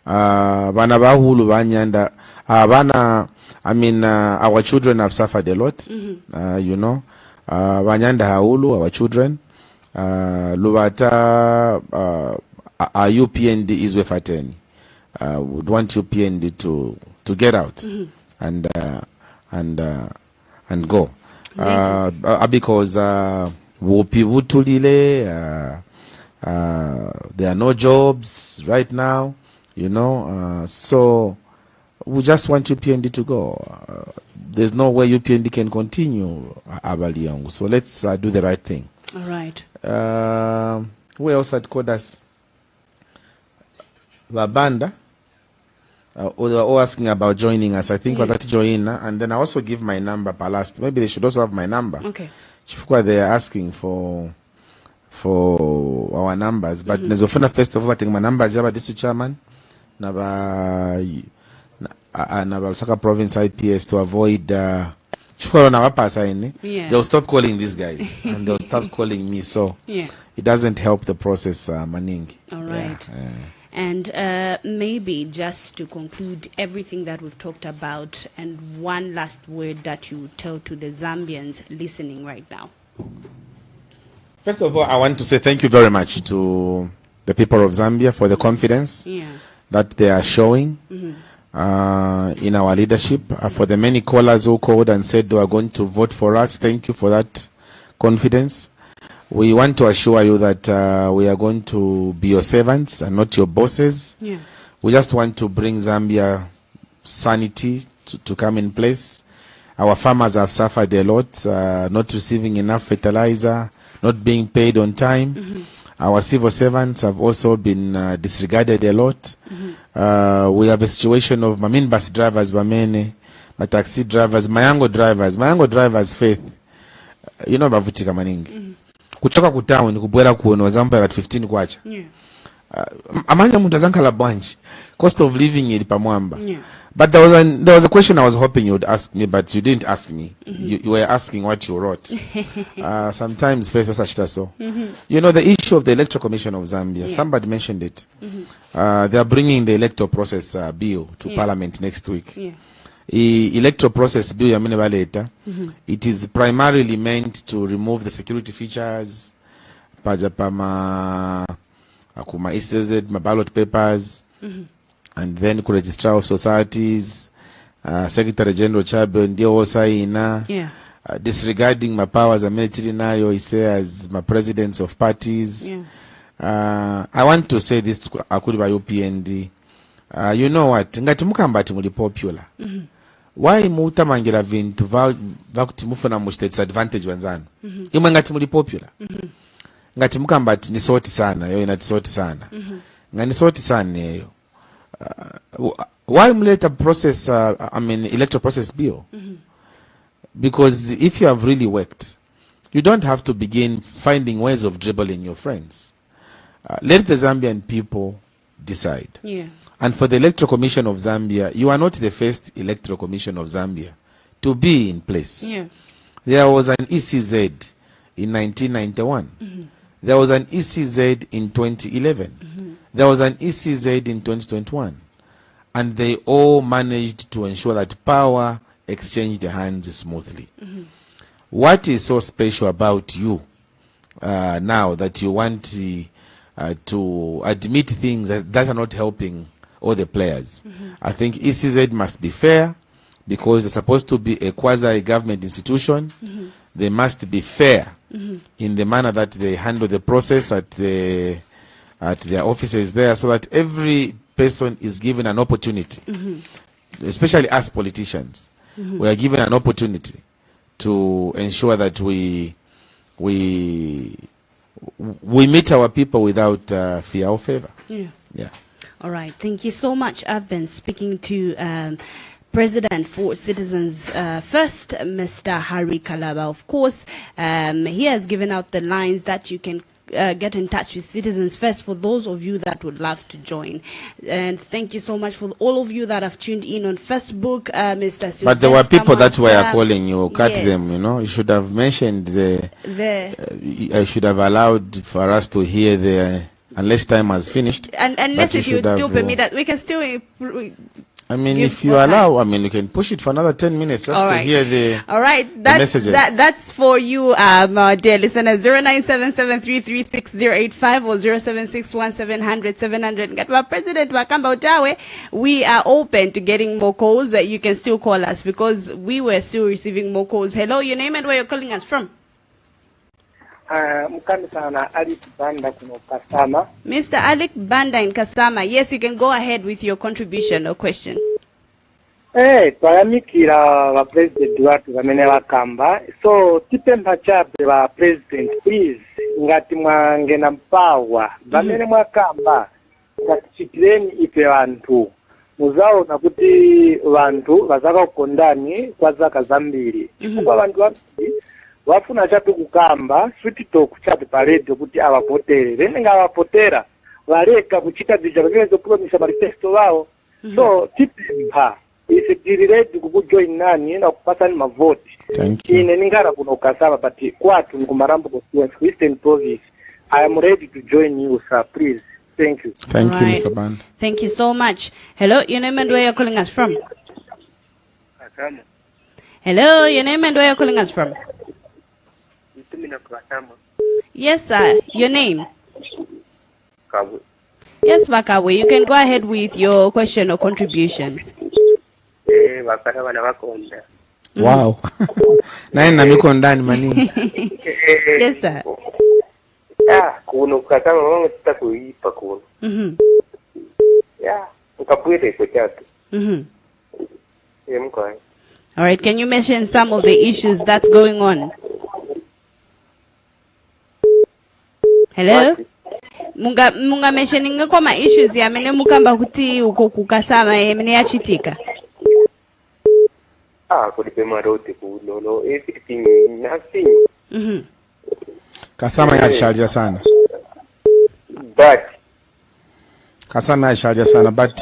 Bana bahulu banyanda. Our children have suffered a lot. You know. Banyanda haulu, our children. Lubata, our UPND is wefateni. Would want UPND to get out and go. Because there are no jobs right now, you know. So we just want UPND to go. There's no way UPND can continue Abaliong. So let's do the right thing. All right. Who else had called us? Babanda. They were all asking about joining us. I think was that join, and then I also give my number per last. Maybe they should also have my number. Okay. They are asking for our numbers, but nezofuna first of all I think my numbers yaba district chairman naba Lusaka province IPS to avoid they'll stop calling these guys and they'll start calling me. So it doesn't help the process, Maningi. All right. And maybe just to conclude everything that we've talked about, and one last word that you tell to the Zambians listening right now. First of all, I want to say thank you very much to the people of Zambia for the confidence that they are showing in our leadership. For the many callers who called and said they were going to vote for us, thank you for that confidence. We want to assure you that we are going to be your servants and not your bosses. We just want to bring Zambia sanity to come in place. Our farmers have suffered a lot, not receiving enough fertilizer, not being paid on time. Our civil servants have also been disregarded a lot. We have a situation of bus drivers, my taxi drivers, Mayango drivers, Faith. You know about Vutika Maningi. Kuchoka kutauni kubwela kuona wazampa at 15 kwacha. Amanya muntu azankala bunch. Cost of living ilipa mwamba. But there was a question I was hoping you would ask me, but you didn't ask me. You were asking what you wrote. Sometimes faith was such so. You know the issue of the Electoral Commission of Zambia. Somebody mentioned it. They are bringing the electoral process bill to Parliament next week. Electoral process bill later. It is primarily meant to remove the security features, pajapama akuma ICZ, my ballot papers, and then registrar of societies, Secretary General Chabe ndio osaina, disregarding my powers and military nayo as my presidents of parties. I want to say this to Akuliba UPND. You know what? Ngati mukambati muli popular. Why mutamangira vintu vakuti mufuna mushite advantage wanzanu? Imwe ngati muli popular. Ngati mukambati ni soti sana, yo inati soti sana. Ngani soti sana yo. Why muleta process electoral process bill? Because if you have really worked, you don't have to begin finding ways of dribbling your friends. Let the Zambian people decide. And for the Electoral Commission of Zambia, you are not the first Electoral Commission of Zambia to be in place. There was an ECZ in 1991. There was an ECZ in 2011. There was an ECZ in 2021. And they all managed to ensure that power exchanged hands smoothly. What is so special about you now that you want to admit things that are not helping all the players? I think ECZ must be fair because they're supposed to be a quasi-government institution. They must be fair in the manner that they handle the process at their offices there, so that every person is given an opportunity, especially us politicians. We are given an opportunity to ensure that we meet our people without fear or favor. All right. Thank you so much. I've been speaking to President for Citizens First, Mr. Harry Kalaba. Of course, he has given out the lines that you can get in touch with Citizens First for those of you that would love to join. And thank you so much for all of you that have tuned in on Facebook, Mr. Sylvester. But there were people that were calling you, cut them, you know. You should have mentioned I should have allowed for us to hear the, unless time has finished. And unless if you would still permit that, we can still... I mean, if you allow, I mean, you can push it for another 10 minutes just to hear the messages. That's for you, dear listeners. 0977336085 or 0761700700. Gatwa President Wakamba Otawe, we are open to getting more calls. You can still call us because we were still receiving more calls. Hello, your name and where you're calling us from? Mr. Alec Banda in Kasama. Yes, you can go ahead with your contribution or question. Twalamikira wa President watu wamene wakamba. So, tipemba chape wa President, please, ngati mwangena mpawa. Wamene mwakamba, ngati chitireni ipe wantu. Muzao na kuti wantu, wazaka ukondani, kwa zaka zambili. Chifukwa wantu wambili, wafuna chape kukamba, switi toku chape paredo kuti awapotere. Venenga awapotera, wareka kuchita vijabagene zo promisa manifesto wao. So, tipemba. If ready kujoin nani na kupata ni mavote. Thank you. Ine ningara kuno kasaba but kwatu ngumarambo constituency Western Province. I am ready to join you, sir. Please. Thank you. Thank you, Right. Mr. Band. Thank you so much. Hello, your name and where you're calling us from? Hello, your name and where you're calling us from? Yes, sir. Your name? Yes, Bakawe. You can go ahead with your question or contribution. Wow. Naye namikondani manini. Yes, sir. Kuno kukatama mama tita kuipa kuno. Ukapwete kwa chatu. Mkwai. All right. Can you mention some of the issues that's going on? Hello? Munga mentioning koma issues ya mene mukamba kuti uko kukasama mene yachitika. Kulipe marote kuno no everything nothing. Kasama yashalia sana. But Kasama yashalia sana, but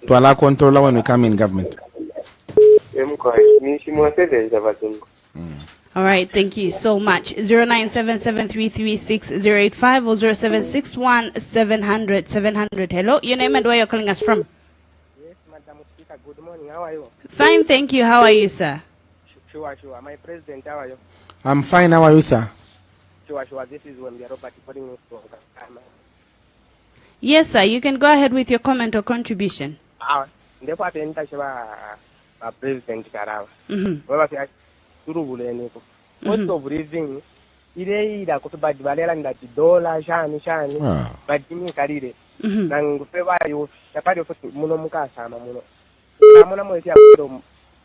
twala controller when we come in government. All right, thank you so much. 0977336085 or 0761700700. Hello, your name and where you're calling us from? Yes, Madam Speaker, good morning. How are you? Fine, thank you. How are you, sir? Sure. My president, how are you? I'm fine. How are you, sir? Sure. This is when we are Robert calling you from Yes, sir. You can go ahead with your comment or contribution. Therefore, I think President Kalaba. Most of reason, ida kutubadibalela ndati dola shani badimi kalire nangufeva yo yapari futhi muno mukasama muno amona mo ya kulo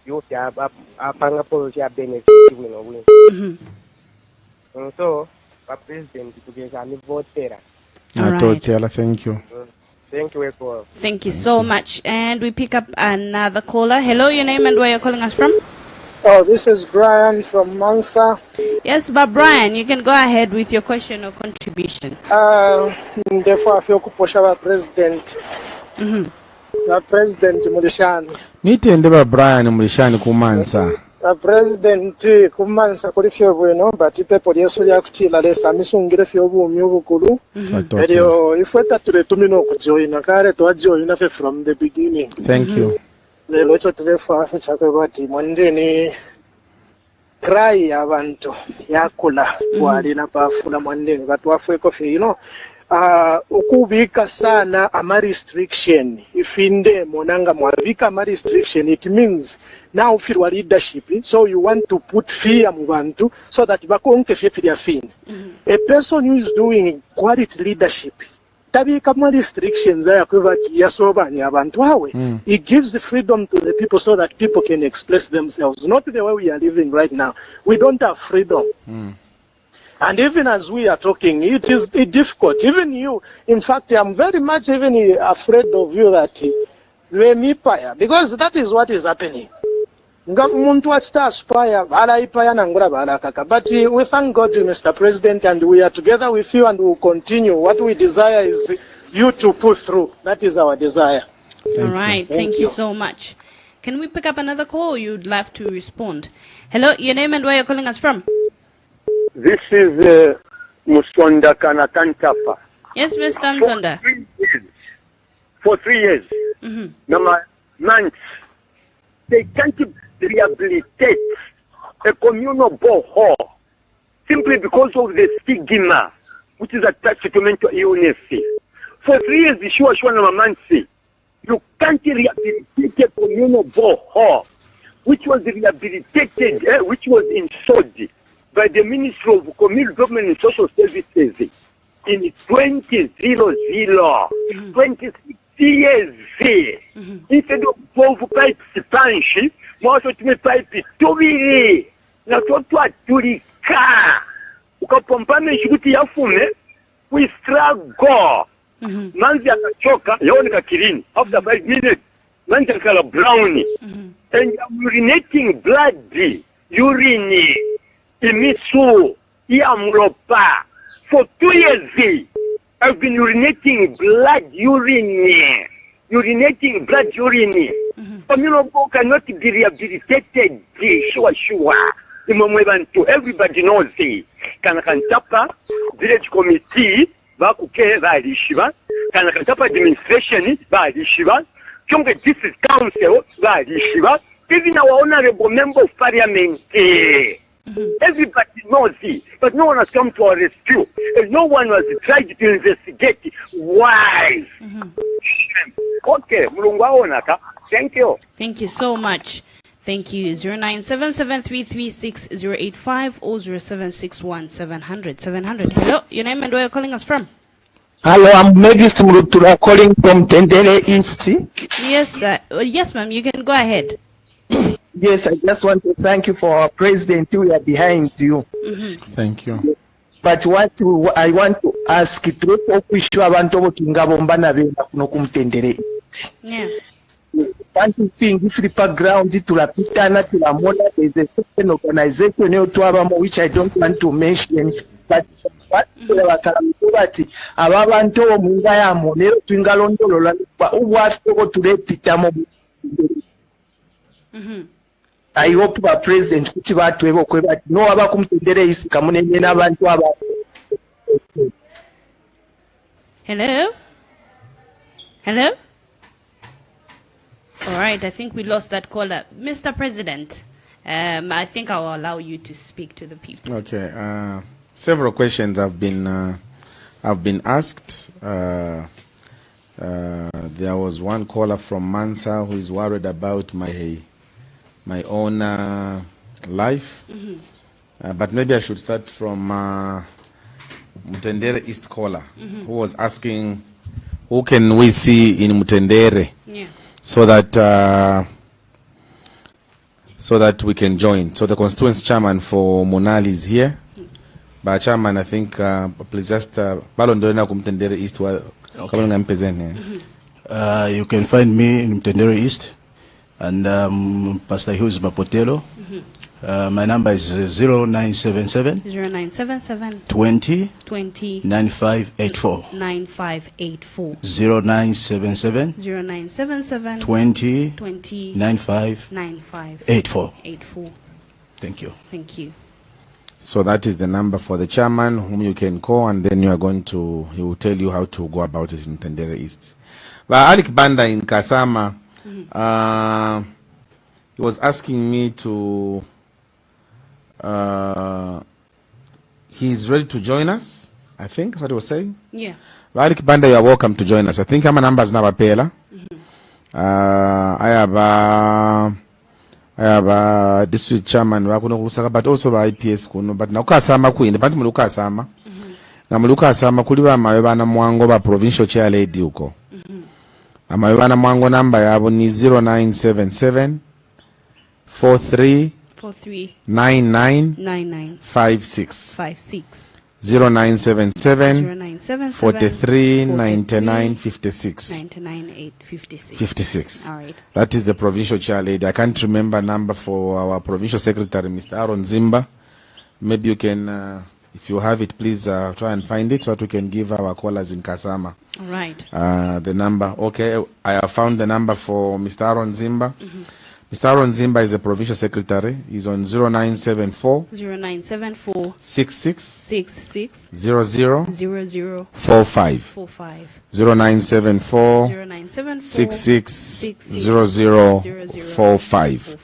yo ya apanga po ya benefit wino wino so president tukeza ni votera. All right. Thank you. Thank you for. Thank you so much. And we pick up another caller. Hello, your name and where you're calling us from? Oh, this is Brian from Mansa. Yes, but Brian, you can go ahead with your question or contribution. Therefore, I feel kuposha president. President Mulishani. Nitende Brian Mulishani kumansa. President kumansa kuri fyo bwino but people yeso lya kutila lesa misungire fyo bumi obukulu. Erio ifweta tule tumino kujoina kare to joina fe from the beginning. Thank you. Lelo echo tulefa chakwe bati mwandeni cry abantu yakula walina pafula mwandeni batu wafweko fe ukubika sana ama restriction ifinde monanga mwabika ama restriction, it means now feel leadership, so you want to put fear mu bantu so that bakonke fefe fine. A person who is doing quality leadership tabika ma restrictions yakwevati yasobanya abantu hawe. It gives the freedom to the people so that people can express themselves, not the way we are living right now. We don't have freedom. And even as we are talking, it is difficult. Even you, in fact, I'm very much even afraid of you that you are mipaya, because that is what is happening. But we thank God, Mr. President, and we are together with you and we will continue. What we desire is you to put through. That is our desire. All right. Thank you so much. Can we pick up another call or you'd love to respond? Hello, your name and where you're calling us from? This is Musonda Kanakantapa. Yes, Mr. Musonda. For 3 years. Now, months, they can't rehabilitate a communal borehole simply because of the stigma which is attached to mental illness. For 3 years, the sure months, you can't rehabilitate a communal borehole which was rehabilitated, which was installed by the Ministry of Community Development and Social Services in 2000, 26 years. Instead of 12 pipes punch, more so to pipe tubiri na totwa tulika ukapompana shughuli ya fume we struggle manzi akachoka yaoneka kilini after 5 minutes manzi akala brown and urinating blood urine imisu yamlopa for 2 years. I've been urinating blood urine Communal cannot be rehabilitated. Sure. Everybody knows it. Kanakantapa village committee bakuke barishiba. Kanakantapa administration barishiba. Chonge district council barishiba. Even our honorable member of parliament. Everybody knows it, but no one has come to our rescue. And no one has tried to investigate why. Okay, thank you. Thank you so much. Thank you. 0977336085 or 0761700700. Hello, your name and where you're calling us from? Hello, I'm Megis Murutura calling from Tendere East. Yes, yes, ma'am. You can go ahead. Yes, I just want to thank you for our president. We are behind you. Thank you. But I want to ask it. Yeah. One thing, if the background to la pitana to la moda, there's a certain organization which I don't want to mention, but what abantu munga ya monero twingalondolola ubwasoko tulepitamo. I hope the president kuti batwebo kweba no abakumtendere isi kamunenye nabantu aba. Hello? Hello? All right, I think we lost that caller. Mr. President, I think I will allow you to speak to the people. Okay. Several questions have been asked. There was one caller from Mansa who is worried about my own life. But maybe I should start from Mutendere East caller, who was asking, who can we see in Mutendere? Yeah. So that we can join. So the constituency chairman for Monali is here. But chairman, I think, please just Balondona Mutendere East. You can find me in Mutendere East, and Pastor Hughes Mapotelo. My number is 0977 20 9584. 0977 20 9584. Thank you. Thank you. So that is the number for the chairman whom you can call, and then he will tell you how to go about it in Tendere East. But Alik Banda in Kasama, he was asking me to, he's ready to join us, I think that's what he was saying. Yeah. Alik Banda, you are welcome to join us. I think my number is now Pela. I have a district chairman, but also by IPS kuno, but na ukasama ku independent mulukasama. Na mulukasama kuliba mayobana mwango ba provincial chair lady uko. Amayobana mwango number yabo ni 0977 43 99 56 0977 43 99 56. All right. That is the provincial chair lady. I can't remember number for our provincial secretary, Mr. Aaron Zimba. Maybe you can, if you have it, please try and find it so that we can give our callers in Kasama. All right. The number. Okay, I have found the number for Mr. Aaron Zimba. Mr. Aaron Zimba is the provincial secretary. He's on 0974 66 00 45 0974 66 00 45.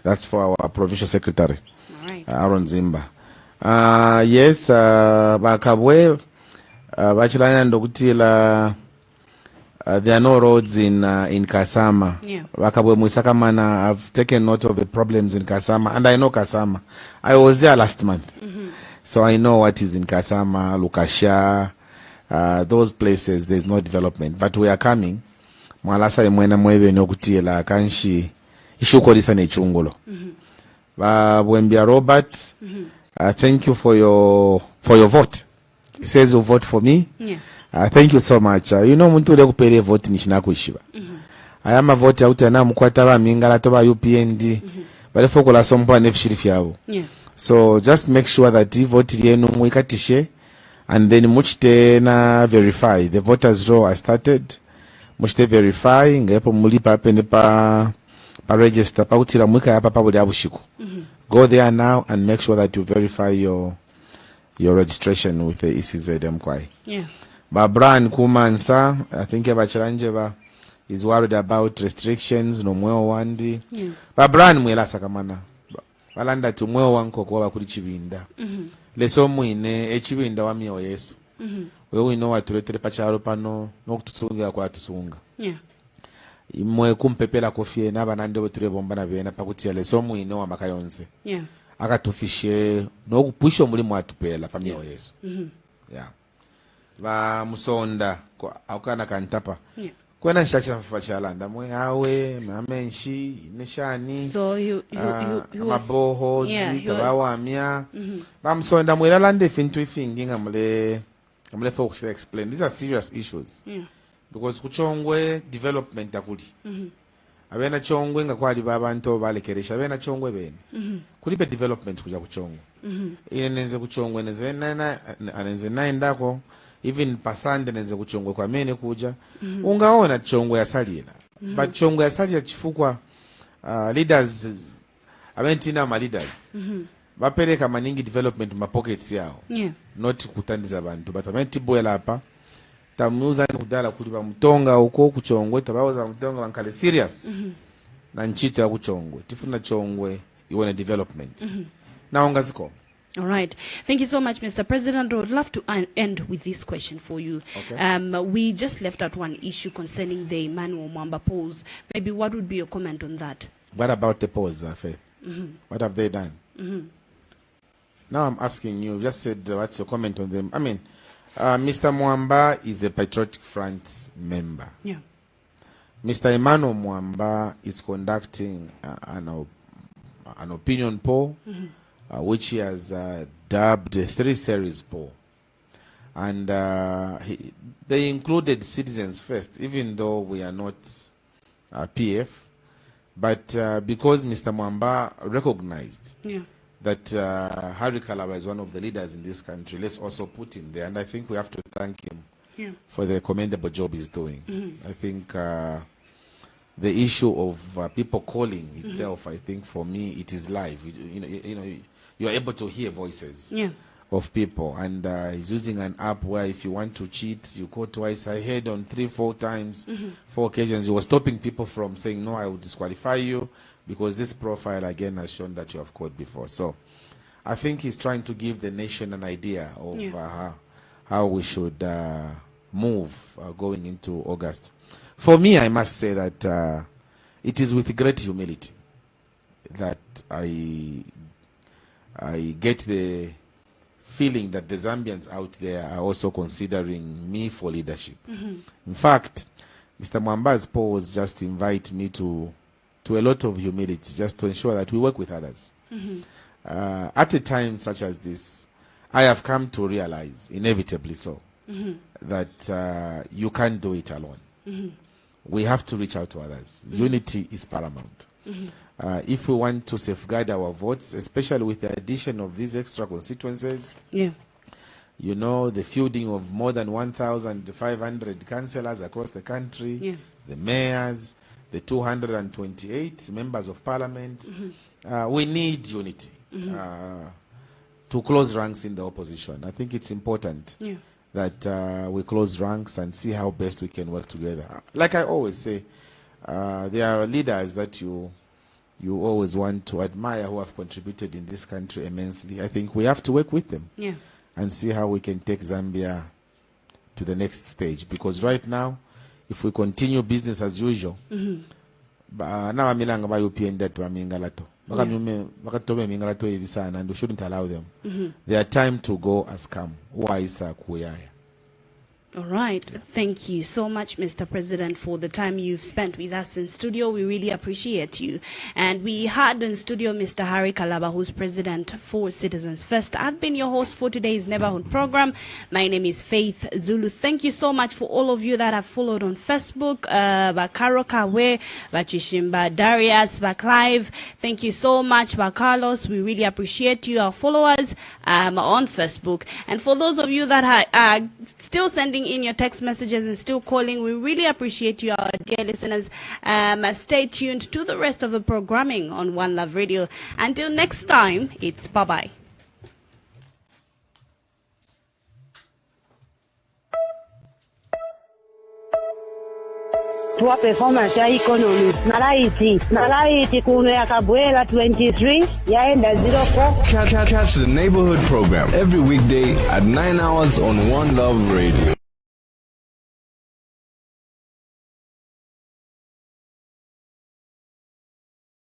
That's for our provincial secretary. All right. Aaron Zimba. Yes, bakabwe bachilana ndokutila. There are no roads in Kasama. Yeah. I've taken note of the problems in Kasama, and I know Kasama. I was there last month, so I know what is in Kasama, Lukasha, those places. There's no development, but we are coming. Mwalasa imwena mwewe nokutila kanshi ishukolisa nechungulo. Bwembia Robert, thank you for your vote. He says you vote for me. Yeah. Thank you so much. Muntu ule kupere vote nishina kuishiba. Ayama vote ya utana mkwata ba mingala toba UPND. Bale foko la sompa nefishirifi yao. Yeah. So just make sure that the vote yenu mwikatishe, and then muchite na verify. The voters roll are started. muchite verify ngepo muli papene pa register pautira mwika yapa pabuli abushiku. Go there now and make sure that you verify your registration with the ECZM kwai. Yeah. But Brian Kumansa, I think Bacharanjeva is worried about restrictions no mweo wandi. Yeah. But Brian mwela sakamana. Balanda tu mweo wanko kwa bakuri chibinda. Leso mwine echibinda wa miyo Yesu. Wewe ino watuletere pacharo pano nokutusunga kwa tusunga. Yeah. Imwe kumpepela kofie na banande weture bomba na bena pakutia leso mwine wa makayonse. Yeah. Akatufishe nokupusha mulimu atupela pa miyo Yesu. Yeah. Ba musonda aukana kantapa. Yeah. Kwena nshachira fafachalanda mwe awe mamenshi neshani. So you maboho zita bawamya. Ba musonda mwela lande fintu ifingi ngamule folks explain. These are serious issues. Yeah. Because kuchongwe development akuli. Abena chongwe ngakwali babantu balekeresha abena chongwe bene. Kulipe development kuja kuchongwe. Ine nenze kuchongwe nenze naendako even pasande nenze kuchongwe kwa mene kuja. Ungaona chongwe yasalira. But chongwe yasalira chifukwa leaders abentina ma leaders. Bapereka maningi development ma pockets yao. Yeah. Not kutandiza abantu but amentiboela hapa tamuza kudala kulipa mtonga uko kuchongwe tabaza mtonga bankale serious na nchito ya kuchongwe tifuna chongwe ione development naonga ziko. All right. Thank you so much, Mr. President. I would love to end with this question for you. Okay. We just left out one issue concerning the Emmanuel Mwamba polls. Maybe what would be your comment on that? What about the polls, Faith? What have they done? Now I'm asking you, just said what's your comment on them? I mean, Mr. Mwamba is a Patriotic Front member. Yeah. Mr. Emmanuel Mwamba is conducting an opinion poll, which he has dubbed a 3-series poll. And they included Citizens First, even though we are not PF. But because Mr. Mwamba recognized that Harry Kalaba is one of the leaders in this country, let's also put him there. And I think we have to thank him for the commendable job he's doing. I think the issue of people calling itself, I think for me, it is live. You're able to hear voices of people. And he's using an app where if you want to cheat, you call twice. I heard on 3-4 times, 4 occasions, he was stopping people from saying, no, I will disqualify you because this profile again has shown that you have called before. So I think he's trying to give the nation an idea of how we should move going into August. For me, I must say that it is with great humility that I get the feeling that the Zambians out there are also considering me for leadership. In fact, Mr. Mwamba's polls just invite me to a lot of humility, just to ensure that we work with others. At a time such as this, I have come to realize, inevitably so, that you can't do it alone. We have to reach out to others. Unity is paramount. If we want to safeguard our votes, especially with the addition of these extra constituencies, you know, the fielding of more than 1,500 councillors across the country, the mayors, the 228 members of parliament, we need unity to close ranks in the opposition. I think it's important that we close ranks and see how best we can work together. Like I always say, there are leaders that you always want to admire who have contributed in this country immensely. I think we have to work with them and see how we can take Zambia to the next stage. Because right now, if we continue business as usual, now I'm about UPND and we shouldn't allow them. Their time to go has come. All right. Thank you so much, Mr. President, for the time you've spent with us in studio. We really appreciate you. And we had in studio Mr. Harry Kalaba, who's president for Citizens First. I've been your host for today's Neighborhood program. My name is Faith Zulu. Thank you so much for all of you that have followed on Facebook. Bakaro Kawe, Bachishimba Darius, Clive. Thank you so much, Carlos. We really appreciate you, our followers on Facebook. And for those of you that are still sending in your text messages and still calling. We really appreciate you, our dear listeners. Stay tuned to the rest of the programming on One Love Radio. Until next time, it's bye-bye. Tua performance ya economy nalaiti kuno yakabwela 23 yaenda 04. Catch the neighborhood program every weekday at 9 hours on One Love Radio.